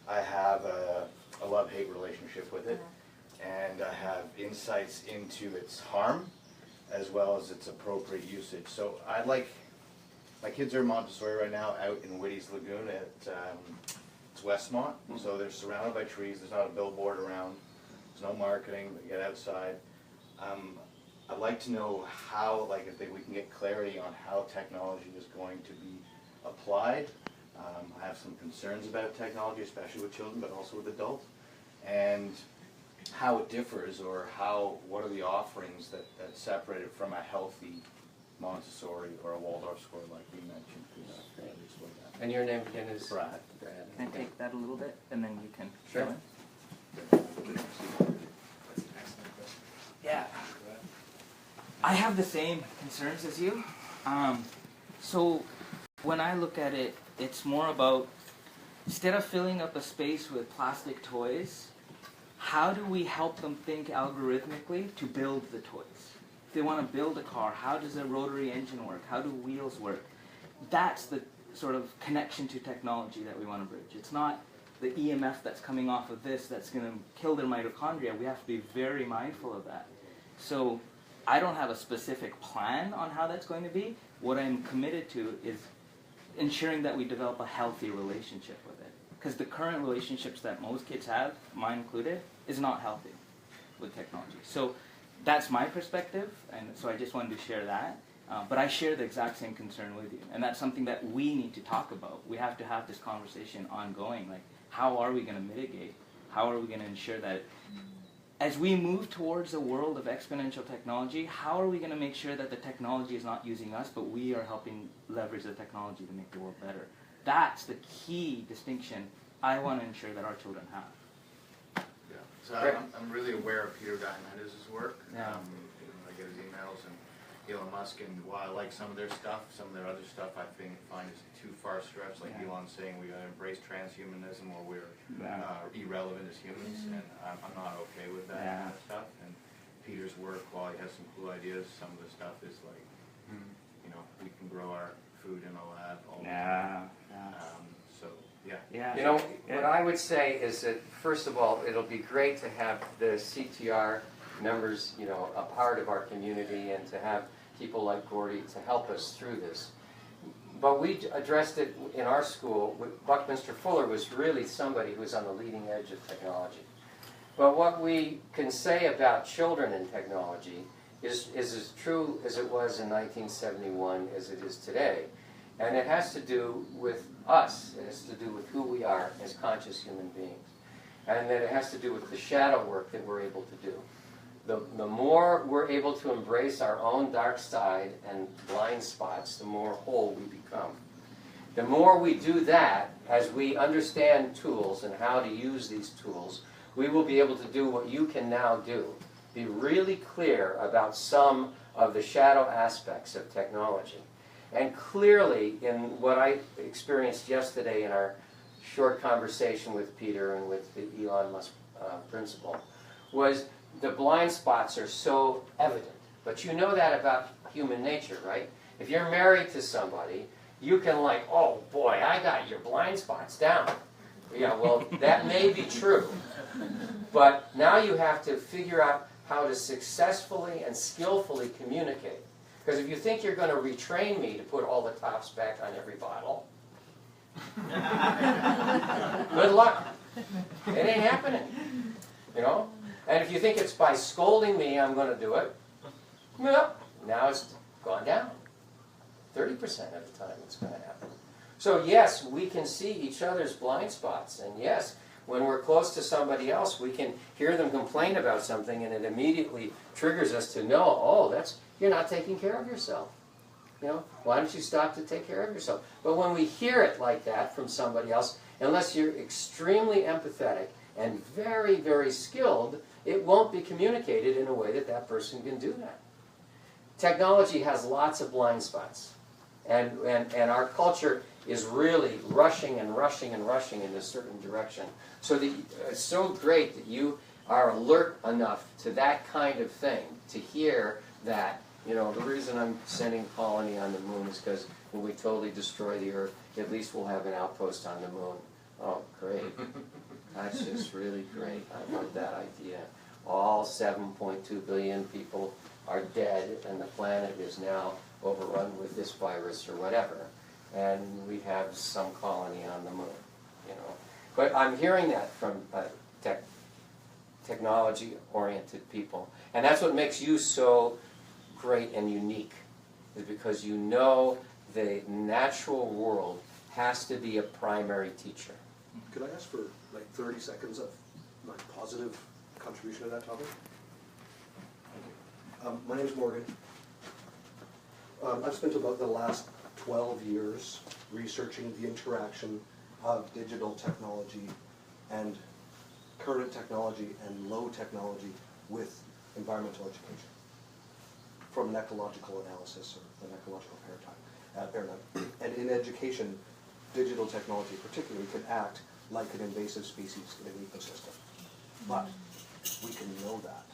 I have a love-hate relationship with it, and I have insights into its harm as well as its appropriate usage. So I'd like, my kids are in Montessori right now out in Whitty's Lagoon at it's Westmont, so they're surrounded by trees, there's not a billboard around, there's no marketing, they get outside. I'd like to know how, if we can get clarity on how technology is going to be applied. I have some concerns about technology, especially with children, but also with adults, and how it differs, or what are the offerings that separate it from a healthy Montessori or a Waldorf school like we mentioned. And your name again is? Brad. Can I take that a little bit, and then you can Sure. fill in? That's an excellent question. Yeah. I have the same concerns as you. So when I look at it, it's more about, instead of filling up a space with plastic toys, how do we help them think algorithmically to build the toys? If they want to build a car, how does a rotary engine work? How do wheels work? That's the sort of connection to technology that we want to bridge. It's not the EMF that's coming off of this that's going to kill their mitochondria. We have to be very mindful of that. So I don't have a specific plan on how that's going to be. What I'm committed to is ensuring that we develop a healthy relationship with it. Because the current relationships that most kids have, mine included, is not healthy with technology. So that's my perspective, and so I just wanted to share that. But I share the exact same concern with you, and that's something that we need to talk about. We have to have this conversation ongoing. Like, how are we going to mitigate? How are we going to ensure that as we move towards a world of exponential technology, how are we going to make sure that the technology is not using us, but we are helping leverage the technology to make the world better? That's the key distinction I want to ensure that our children have. Yeah. So I'm really aware of Peter Diamandis' work. Yeah. I get his emails, and Elon Musk, and while I like some of their stuff, some of their other stuff I find is too far stretched. Like Elon's saying, we got to embrace transhumanism, or we're irrelevant as humans, and I'm not okay with that kind of stuff. And Peter's work, while he has some cool ideas, some of the stuff is like, you know, we can grow our food in a lab all the time. So yeah. You know, what I would say is that, first of all, it'll be great to have the CTR members, you know, a part of our community, and to have people like Gordy to help us through this. But we addressed it in our school. Buckminster Fuller was really somebody who was on the leading edge of technology. But what we can say about children and technology is as true as it was in 1971 as it is today. And it has to do with us. It has to do with who we are as conscious human beings. And that it has to do with the shadow work that we're able to do. The more we're able to embrace our own dark side and blind spots, the more whole we become. The more we do that, as we understand tools and how to use these tools, we will be able to do what you can now do. Be really clear about some of the shadow aspects of technology. And clearly, in what I experienced yesterday in our short conversation with Peter and with the Elon Musk principal, was the blind spots are so evident. But you know that about human nature, right? If you're married to somebody, you can like, oh boy, I got your blind spots down. Yeah, well, that may be true. But now you have to figure out how to successfully and skillfully communicate. Because if you think you're going to retrain me to put all the tops back on every bottle, good luck. It ain't happening. You know? And if you think it's by scolding me I'm going to do it, well, now it's gone down. 30% of the time it's going to happen. So yes, we can see each other's blind spots. And yes, when we're close to somebody else, we can hear them complain about something, and it immediately triggers us to know, oh, you're not taking care of yourself. You know, why don't you stop to take care of yourself? But when we hear it like that from somebody else, unless you're extremely empathetic and very, very skilled, it won't be communicated in a way that that person can do that. Technology has lots of blind spots. And our culture is really rushing and rushing and rushing in a certain direction. So it's so great that you are alert enough to that kind of thing, to hear that, you know, the reason I'm sending Colony on the moon is because when we totally destroy the Earth, at least we'll have an outpost on the moon. Oh, great. That's just really great. I love that idea. All 7.2 billion people are dead, and the planet is now overrun with this virus or whatever. And we have some colony on the moon, you know. But I'm hearing that from technology-oriented people. And that's what makes you so great and unique, is because you know the natural world has to be a primary teacher. Could I ask for like 30 seconds of my positive contribution to that topic? My name is Morgan. I've spent about the last 12 years researching the interaction of digital technology and current technology and low technology with environmental education, from an ecological analysis or an ecological paradigm. And in education, digital technology particularly can act like an invasive species in an ecosystem. But we can know that,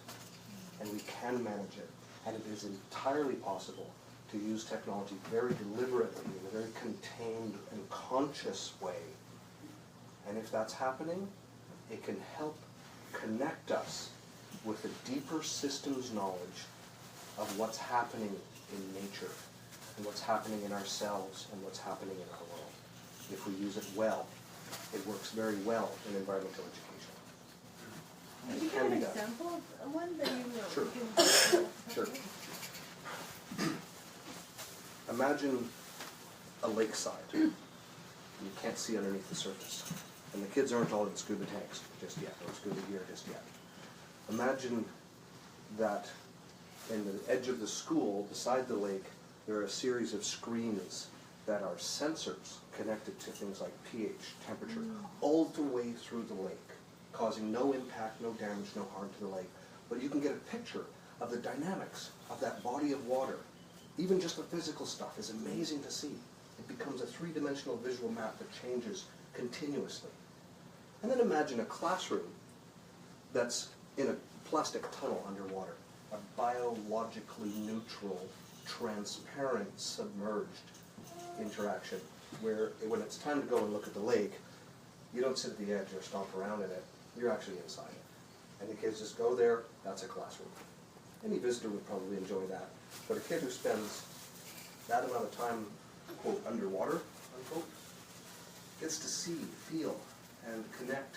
and we can manage it, and it is entirely possible to use technology very deliberately, in a very contained and conscious way. And if that's happening, it can help connect us with a deeper systems knowledge of what's happening in nature, and what's happening in ourselves, and what's happening in our world. If we use it well, it works very well in environmental education. And Could you it can give be an done. example of one that you were Sure. Sure. Imagine a lakeside. You can't see underneath the surface. And the kids aren't all in scuba tanks just yet, or scuba gear just yet. Imagine that in the edge of the school, beside the lake, there are a series of screens that are sensors connected to things like pH, temperature, all the way through the lake, causing no impact, no damage, no harm to the lake. But you can get a picture of the dynamics of that body of water. Even just the physical stuff is amazing to see. It becomes a three-dimensional visual map that changes continuously. And then imagine a classroom that's in a plastic tunnel underwater, a biologically neutral, transparent, submerged interaction, where when it's time to go and look at the lake, you don't sit at the edge or stomp around in it, you're actually inside it. And the kids just go there, that's a classroom. Any visitor would probably enjoy that. But a kid who spends that amount of time, quote, underwater, unquote, gets to see, feel, and connect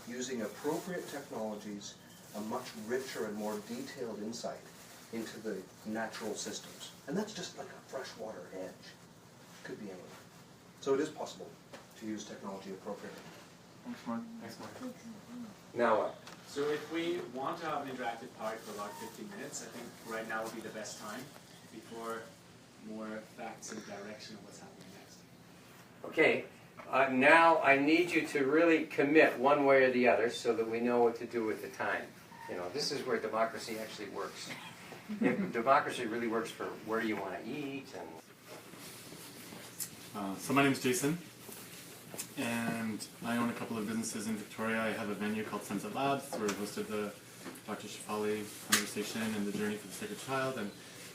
using appropriate technologies, a much richer and more detailed insight into the natural systems. And that's just like a freshwater edge. Could be anywhere. So it is possible to use technology appropriately. Thanks, Mark. Thanks, Mark. Now what? So if we want to have an interactive part for about 15 minutes, I think right now would be the best time before more facts and direction of what's happening next. Okay, now I need you to really commit one way or the other so that we know what to do with the time. You know, this is where democracy actually works. If democracy really works for where do you want to eat and... So my name is Jason, and I own a couple of businesses in Victoria. I have a venue called Sunset Labs, where we hosted the Dr. Shafali conversation and the Journey for the Sacred Child, and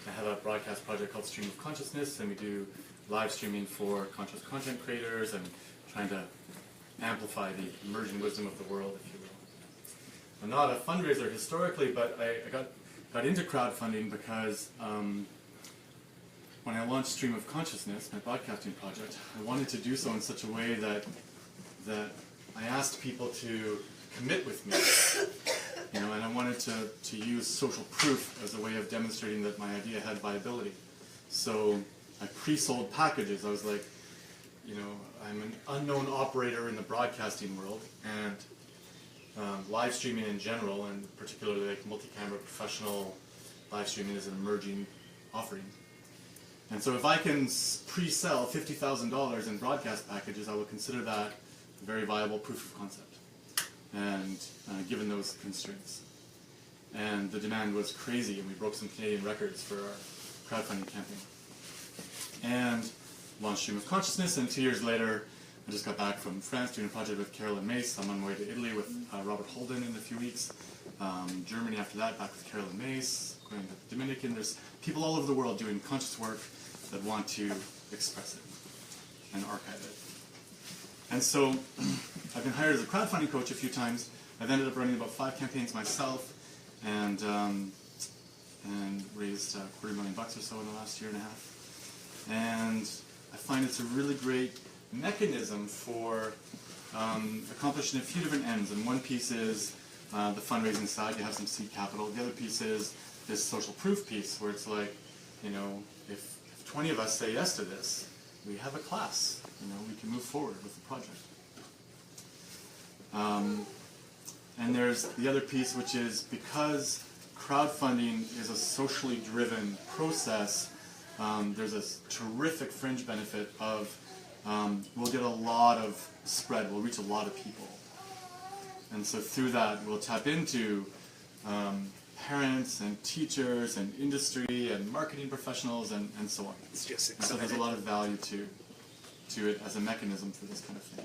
I have a broadcast project called Stream of Consciousness, and we do live streaming for conscious content creators and trying to amplify the emerging wisdom of the world, if you will. I'm not a fundraiser historically, but I got into crowdfunding because when I launched Stream of Consciousness, my broadcasting project, I wanted to do so in such a way that I asked people to commit with me, you know, and I wanted to use social proof as a way of demonstrating that my idea had viability. So I pre-sold packages. I was like, you know, I'm an unknown operator in the broadcasting world, and live streaming in general, and particularly like multi-camera professional live streaming is an emerging offering. And so if I can pre-sell $50,000 in broadcast packages, I would consider that a very viable proof of concept, and given those constraints. And the demand was crazy, and we broke some Canadian records for our crowdfunding campaign. And launched Stream of Consciousness, and 2 years later, I just got back from France doing a project with Carolyn Mace. I'm on my way to Italy with Robert Holden in a few weeks. Germany after that, back with Carolyn Mace, going to the Dominican. There's people all over the world doing conscious work that want to express it and archive it. And so I've been hired as a crowdfunding coach a few times. I've ended up running about 5 campaigns myself, and raised $250,000 or so in the last year and a half. And I find it's a really great mechanism for accomplishing a few different ends. And one piece is the fundraising side. You have some seed capital. The other piece is this social proof piece, where it's like, you know, if 20 of us say yes to this, we have a class. You know, we can move forward with the project. And there's the other piece, which is because crowdfunding is a socially driven process, there's a terrific fringe benefit of we'll get a lot of spread, we'll reach a lot of people. And so through that, we'll tap into parents and teachers and industry and marketing professionals and so on. It's just and so there's a lot of value to it as a mechanism for this kind of thing.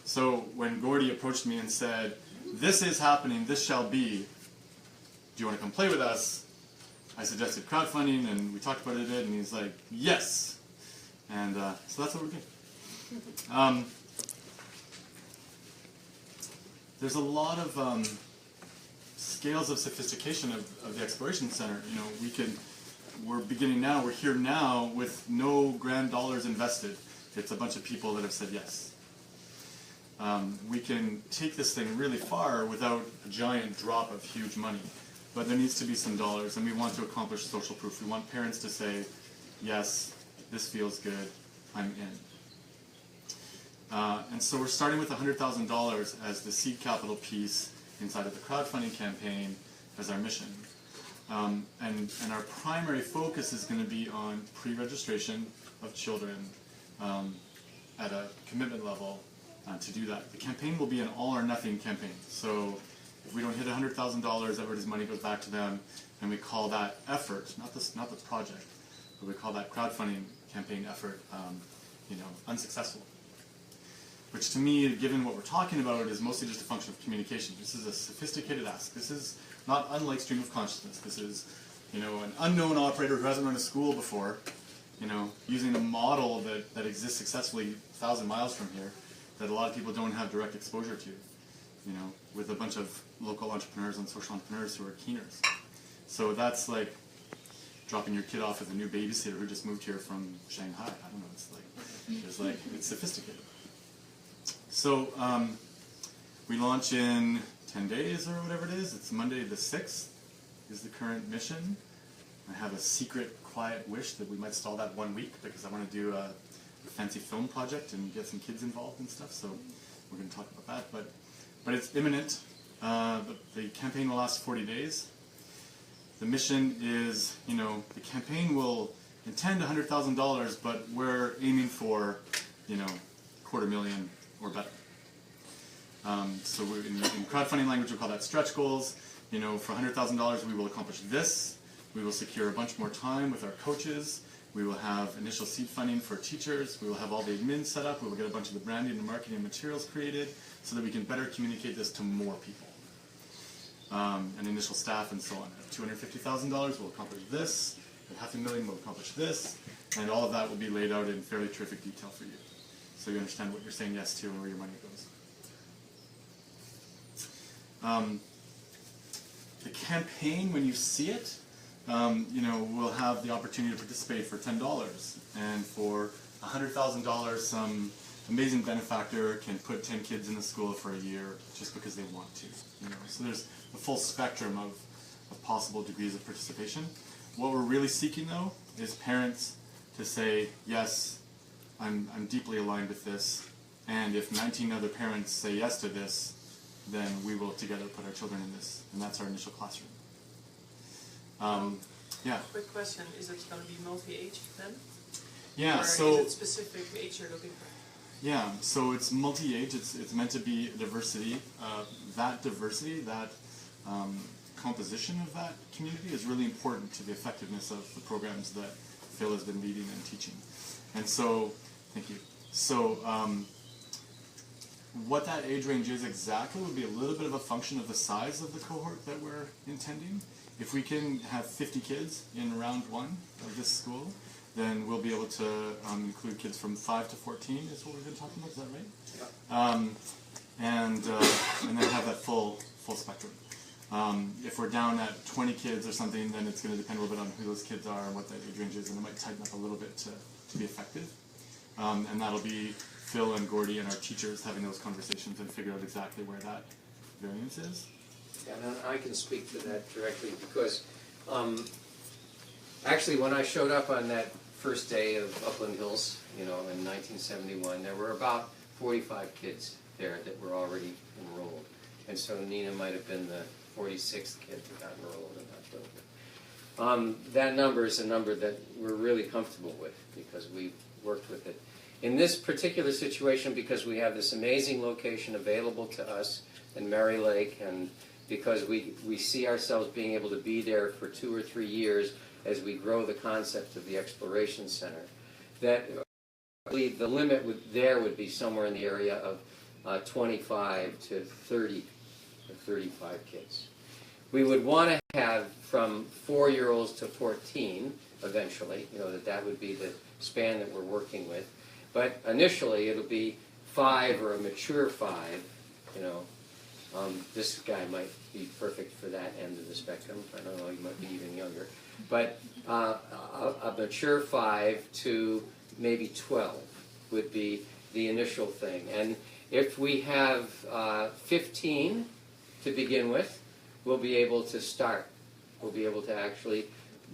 So when Gordy approached me and said, "This is happening, this shall be, do you want to come play with us?" I suggested crowdfunding, and we talked about it a bit, and he's like, "Yes!" And so that's what we're doing. There's a lot of scales of sophistication of the Xploration Center. You know, we can we're beginning now, we're here now with no grand dollars invested. It's a bunch of people that have said yes. We can take this thing really far without a giant drop of huge money, but there needs to be some dollars, and we want to accomplish social proof. We want parents to say, yes, this feels good, I'm in. And so we're starting with $100,000 as the seed capital piece inside of the crowdfunding campaign as our mission. And our primary focus is going to be on pre-registration of children at a commitment level to do that. The campaign will be an all or nothing campaign. So if we don't hit $100,000, everybody's money goes back to them, and we call that effort, not the project, but we call that crowdfunding campaign effort, unsuccessful. Which to me, given what we're talking about, is mostly just a function of communication. This is a sophisticated ask. This is not unlike stream of consciousness. This is, an unknown operator who hasn't run a school before, using a model that exists successfully 1,000 miles from here, that a lot of people don't have direct exposure to, with a bunch of local entrepreneurs and social entrepreneurs who are keeners. So that's like dropping your kid off with a new babysitter who just moved here from Shanghai. I don't know, it's sophisticated. So we launch in 10 days or whatever it is. It's Monday the 6th is the current mission. I have a secret, quiet wish that we might stall that 1 week because I want to do a fancy film project and get some kids involved and stuff. So we're going to talk about that. But it's imminent. The campaign will last 40 days. The mission is, the campaign will intend $100,000, but we're aiming for, $250,000 or better. So in crowdfunding language, we call that stretch goals. For $100,000, we will accomplish this. We will secure a bunch more time with our coaches. We will have initial seed funding for teachers. We will have all the admin set up. We will get a bunch of the branding and marketing materials created so that we can better communicate this to more people. And initial staff and so on. At $250,000, we'll accomplish this. At $500,000, we'll accomplish this. And all of that will be laid out in fairly terrific detail for you, so you understand what you're saying yes to and where your money goes. The campaign, when you see it, we'll have the opportunity to participate for $10. And for $100,000, some amazing benefactor can put 10 kids in the school for a year just because they want to. So there's the full spectrum of possible degrees of participation. What we're really seeking, though, is parents to say, yes, I'm deeply aligned with this, and if 19 other parents say yes to this, then we will together put our children in this, and that's our initial classroom. Yeah. Quick question, is it going to be multi-age then? Yeah, or so... is it specific age you're looking for? Yeah, so it's multi-age, it's meant to be diversity. That diversity, that composition of that community is really important to the effectiveness of the programs that Phil has been leading and teaching. And so, thank you. So, what that age range is exactly would be a little bit of a function of the size of the cohort that we're intending. If we can have 50 kids in round 1 of this school, then we'll be able to include kids from 5 to 14 is what we've been talking about, is that right? Yeah. And then have that full spectrum. If we're down at 20 kids or something, then it's going to depend a little bit on who those kids are and what that age range is, and it might tighten up a little bit to be effective. And that'll be Phil and Gordy and our teachers having those conversations and figure out exactly where that variance is. And I can speak to that directly because actually when I showed up on that first day of Upland Hills, in 1971, there were about 45 kids there that were already enrolled. And so Nina might have been the 46th kid that got enrolled in that building. That number is a number that we're really comfortable with because we've worked with it. In this particular situation, because we have this amazing location available to us in Mary Lake, and because we see ourselves being able to be there for 2 or 3 years as we grow the concept of the Xploration Center, that I believe the limit would be somewhere in the area of 25 to 30 or 35 kids. We would want to have from 4-year-olds to 14 eventually, that would be the span that we're working with. But initially it'll be 5 or a mature 5, This guy might be perfect for that end of the spectrum. I don't know, he might be even younger. But a mature 5 to maybe 12 would be the initial thing. And if we have 15 to begin with, we'll be able to start. We'll be able to actually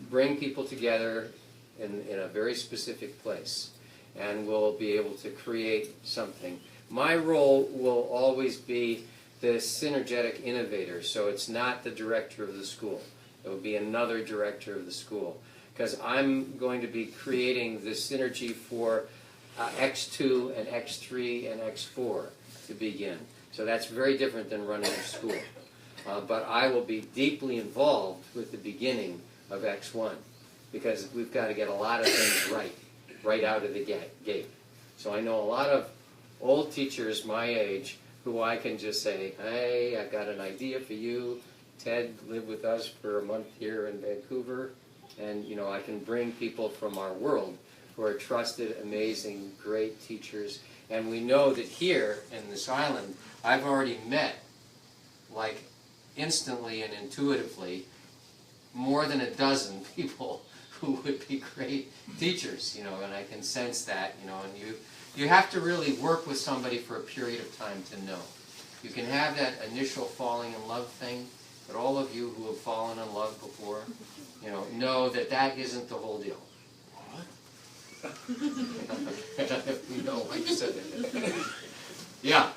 bring people together in a very specific place. And we'll be able to create something. My role will always be the synergetic innovator, so it's not the director of the school. It will be another director of the school, because I'm going to be creating the synergy for X2 and X3 and X4 to begin. So that's very different than running a school. But I will be deeply involved with the beginning of X1, because we've got to get a lot of things right out of the gate. So I know a lot of old teachers my age who I can just say, hey, I've got an idea for you. Ted lived with us for a month here in Vancouver, and I can bring people from our world who are trusted, amazing, great teachers. And we know that here in this island, I've already met, like instantly and intuitively, more than a dozen people who would be great teachers, and I can sense that, and you have to really work with somebody for a period of time to know. You can have that initial falling in love thing, but all of you who have fallen in love before, know that that isn't the whole deal. What? You know why you said that. Yeah.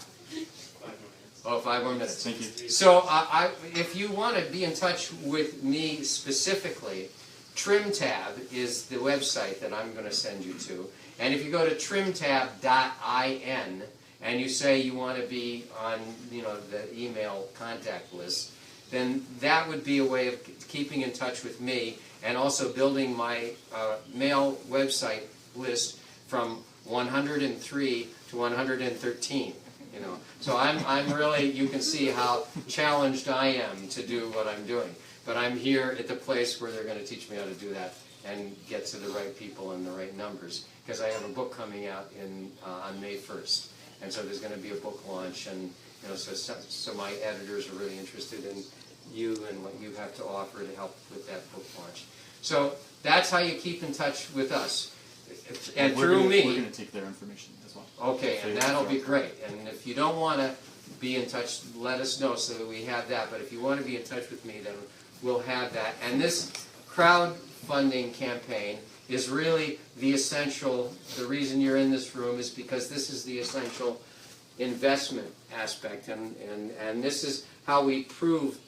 5 more minutes. Thank you. So if you want to be in touch with me specifically, TrimTab is the website that I'm going to send you to. And if you go to trimtab.in and you say you want to be on the email contact list, then that would be a way of keeping in touch with me and also building my mail website list from 103 to 113. So I'm really, you can see how challenged I am to do what I'm doing. But I'm here at the place where they're going to teach me how to do that and get to the right people and the right numbers. Because I have a book coming out on May 1st. And so there's going to be a book launch. And so my editors are really interested in you and what you have to offer to help with that book launch. So that's how you keep in touch with us. And through me. We're going to take their information as well. Okay, and that'll be great. And if you don't want to be in touch, let us know so that we have that. But if you want to be in touch with me, then we'll have that. And this crowdfunding campaign is really the essential, the reason you're in this room is because this is the essential investment aspect. And this is how we prove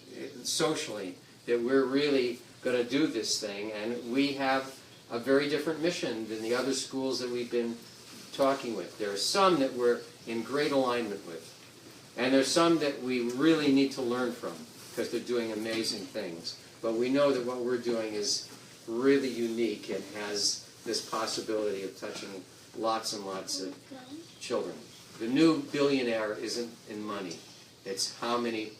socially that we're really going to do this thing. And we have a very different mission than the other schools that we've been talking with. There are some that we're in great alignment with. And there's some that we really need to learn from because they're doing amazing things. But we know that what we're doing is really unique and has this possibility of touching lots and lots of children. The new billionaire isn't in money. It's how many,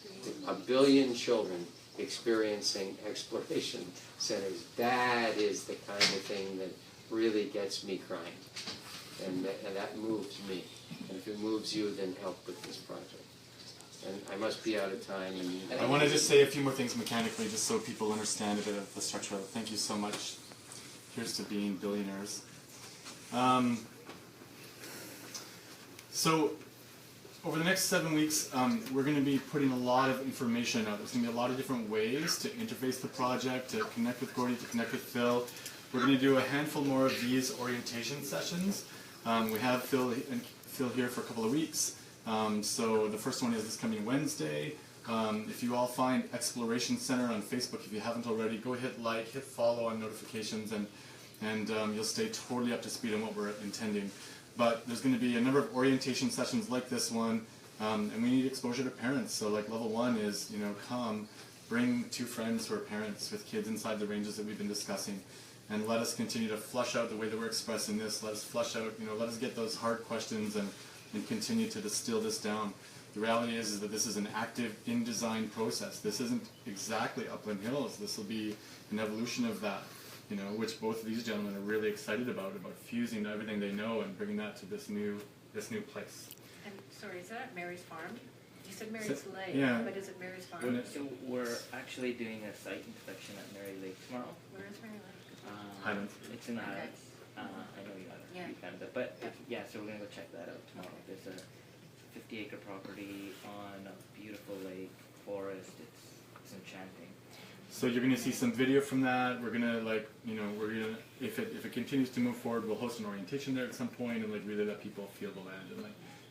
1 billion children experiencing Xploration centers. That is the kind of thing that really gets me crying. And that moves me. And if it moves you, then help with this project. And I must be out of time. And I want to just say a few more things mechanically, just so people understand a bit of the structure. Thank you so much. Here's to being billionaires. So, over the next 7 weeks, we're going to be putting a lot of information out. There's going to be a lot of different ways to interface the project, to connect with Gordy, to connect with Phil. We're going to do a handful more of these orientation sessions. We have Phil here for a couple of weeks. So the first one is this coming Wednesday. If you all find Xploration Center on Facebook, if you haven't already, go hit like, hit follow on notifications, and you'll stay totally up to speed on what we're intending. But there's going to be a number of orientation sessions like this one, and we need exposure to parents. So like level 1 is, come, bring 2 friends who are parents with kids inside the ranges that we've been discussing, and let us continue to flush out the way that we're expressing this. Let us flush out, let us get those hard questions and continue to distill this down. The reality is that this is an active in-design process. This isn't exactly Upland Hills. This will be an evolution of that, which both of these gentlemen are really excited about fusing everything they know and bringing that to this new place. And sorry, is that at Mary's Farm? said Mary's Lake, yeah. but is it Mary's Farm? So we're actually doing a site inspection at Mary Lake tomorrow. Where is Mary Lake? Highlands. It's in the Okay. Highlands. I know you Yeah. found it, but yeah, so we're gonna go check that out tomorrow. There's a 50-acre property on a beautiful lake, forest. It's enchanting. So you're going to see some video from that. We're going to if it continues to move forward, we'll host an orientation there at some point and really let people feel the land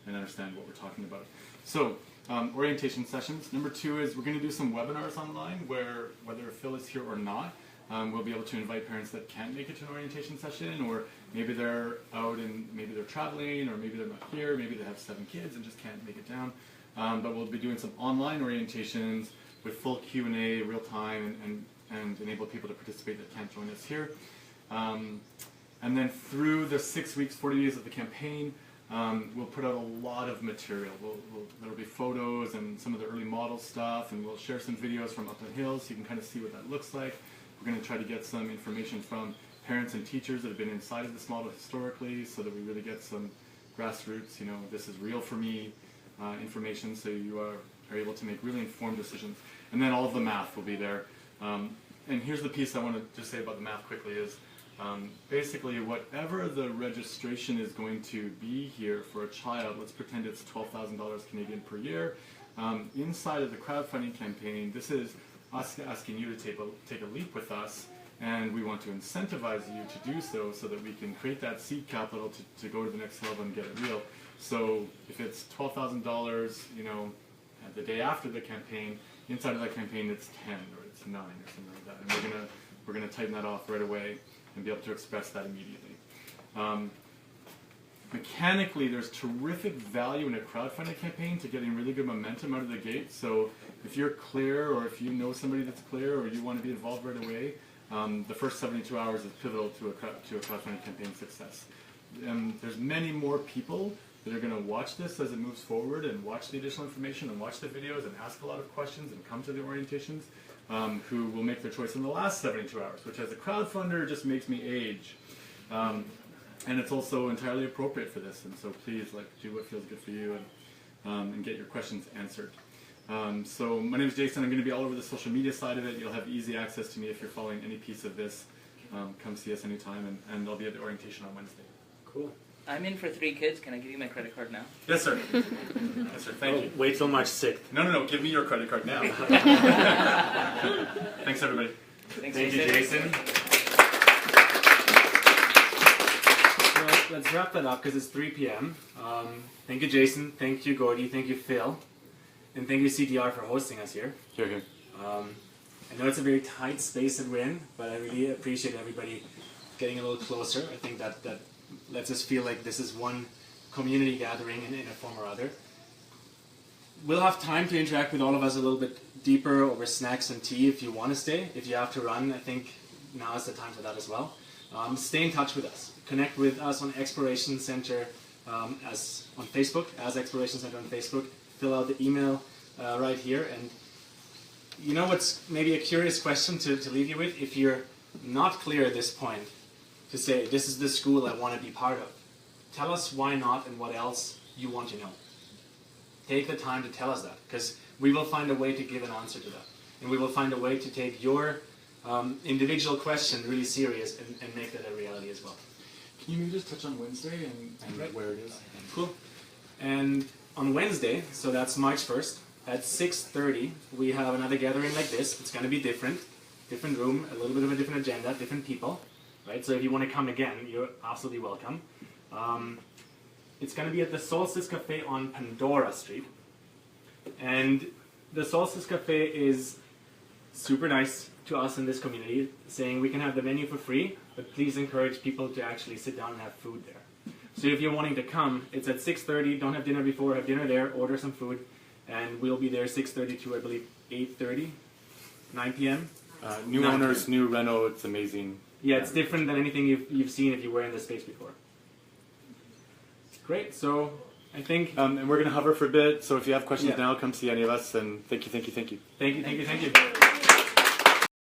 and understand what we're talking about. So orientation sessions. Number 2 is we're going to do some webinars online where whether Phil is here or not, we'll be able to invite parents that can't make it to an orientation session, or maybe they're out and maybe they're traveling, or maybe they're not here, maybe they have 7 kids and just can't make it down. But we'll be doing some online orientations with full Q&A, real time, and enable people to participate that can't join us here. And then through the 6 weeks, 40 days of the campaign, we'll put out a lot of material. There'll be photos and some of the early model stuff, and we'll share some videos from Upland Hills so you can kind of see what that looks like. We're going to try to get some information from parents and teachers that have been inside of this model historically so that we really get some grassroots, this is real for me information, so you are able to make really informed decisions. And then all of the math will be there. And here's the piece I want to just say about the math quickly is basically whatever the registration is going to be here for a child, let's pretend it's $12,000 Canadian per year. Inside of the crowdfunding campaign, this is us asking you to take a leap with us, and we want to incentivize you to do so that we can create that seed capital to go to the next level and get it real. So if it's $12,000, the day after the campaign, inside of that campaign it's 10 or it's 9 or something like that, and we're gonna tighten that off right away and be able to express that immediately. Mechanically, there's terrific value in a crowdfunding campaign to getting really good momentum out of the gate. So if you're clear, or if you know somebody that's clear, or you want to be involved right away, the first 72 hours is pivotal to a crowdfunding campaign success. There's many more people that are going to watch this as it moves forward and watch the additional information and watch the videos and ask a lot of questions and come to the orientations, who will make their choice in the last 72 hours, which as a crowdfunder just makes me age. And it's also entirely appropriate for this, and so please do what feels good for you and get your questions answered. So my name is Jason. I'm going to be all over the social media side of it. You'll have easy access to me if you're following any piece of this. Come see us anytime, and I'll be at the orientation on Wednesday. Cool. I'm in for 3 kids. Can I give you my credit card now? Yes, sir. Yes, sir. Thank you. Wait till March 6th. No. Give me your credit card now. Thanks, everybody. Thank you, Jason. Let's wrap that up because it's 3 p.m. Thank you, Jason. Thank you, Gordy. Thank you, Phil. And thank you, CTR, for hosting us here. Here. I know it's a very tight space that we're in, but I really appreciate everybody getting a little closer. I think that lets us feel like this is one community gathering in a form or other. We'll have time to interact with all of us a little bit deeper over snacks and tea if you want to stay. If you have to run, I think now is the time for that as well. Stay in touch with us. Connect with us on Xploration Center as on Facebook, as Xploration Center on Facebook. Fill out the email right here. And you know what's maybe a curious question to leave you with? If you're not clear at this point, to say, this is the school I want to be part of. Tell us why not and what else you want to know. Take the time to tell us that, because we will find a way to give an answer to that. And we will find a way to take your individual question really serious and make that a reality as well. Can you maybe just touch on Wednesday and Right. where it is? Cool. And on Wednesday, so that's March 1st, at 6:30, we have another gathering like this. It's going to be different room, a little bit of a different agenda, different people. Right? So if you want to come again, you're absolutely welcome. It's going to be at the Solstice Cafe on Pandora Street. And the Solstice Cafe is super nice to us in this community, saying we can have the menu for free, but please encourage people to actually sit down and have food there. So if you're wanting to come, it's at 6:30, don't have dinner before, have dinner there, order some food, and we'll be there 6:30 to, I believe, 8:30, 9 p.m. New 9 owners, p.m. new reno, it's amazing. Yeah, it's different than anything you've seen if you were in this space before. Great, so I think... and we're going to hover for a bit, so if you have questions Yeah. now, come see any of us, and thank you. Thank you.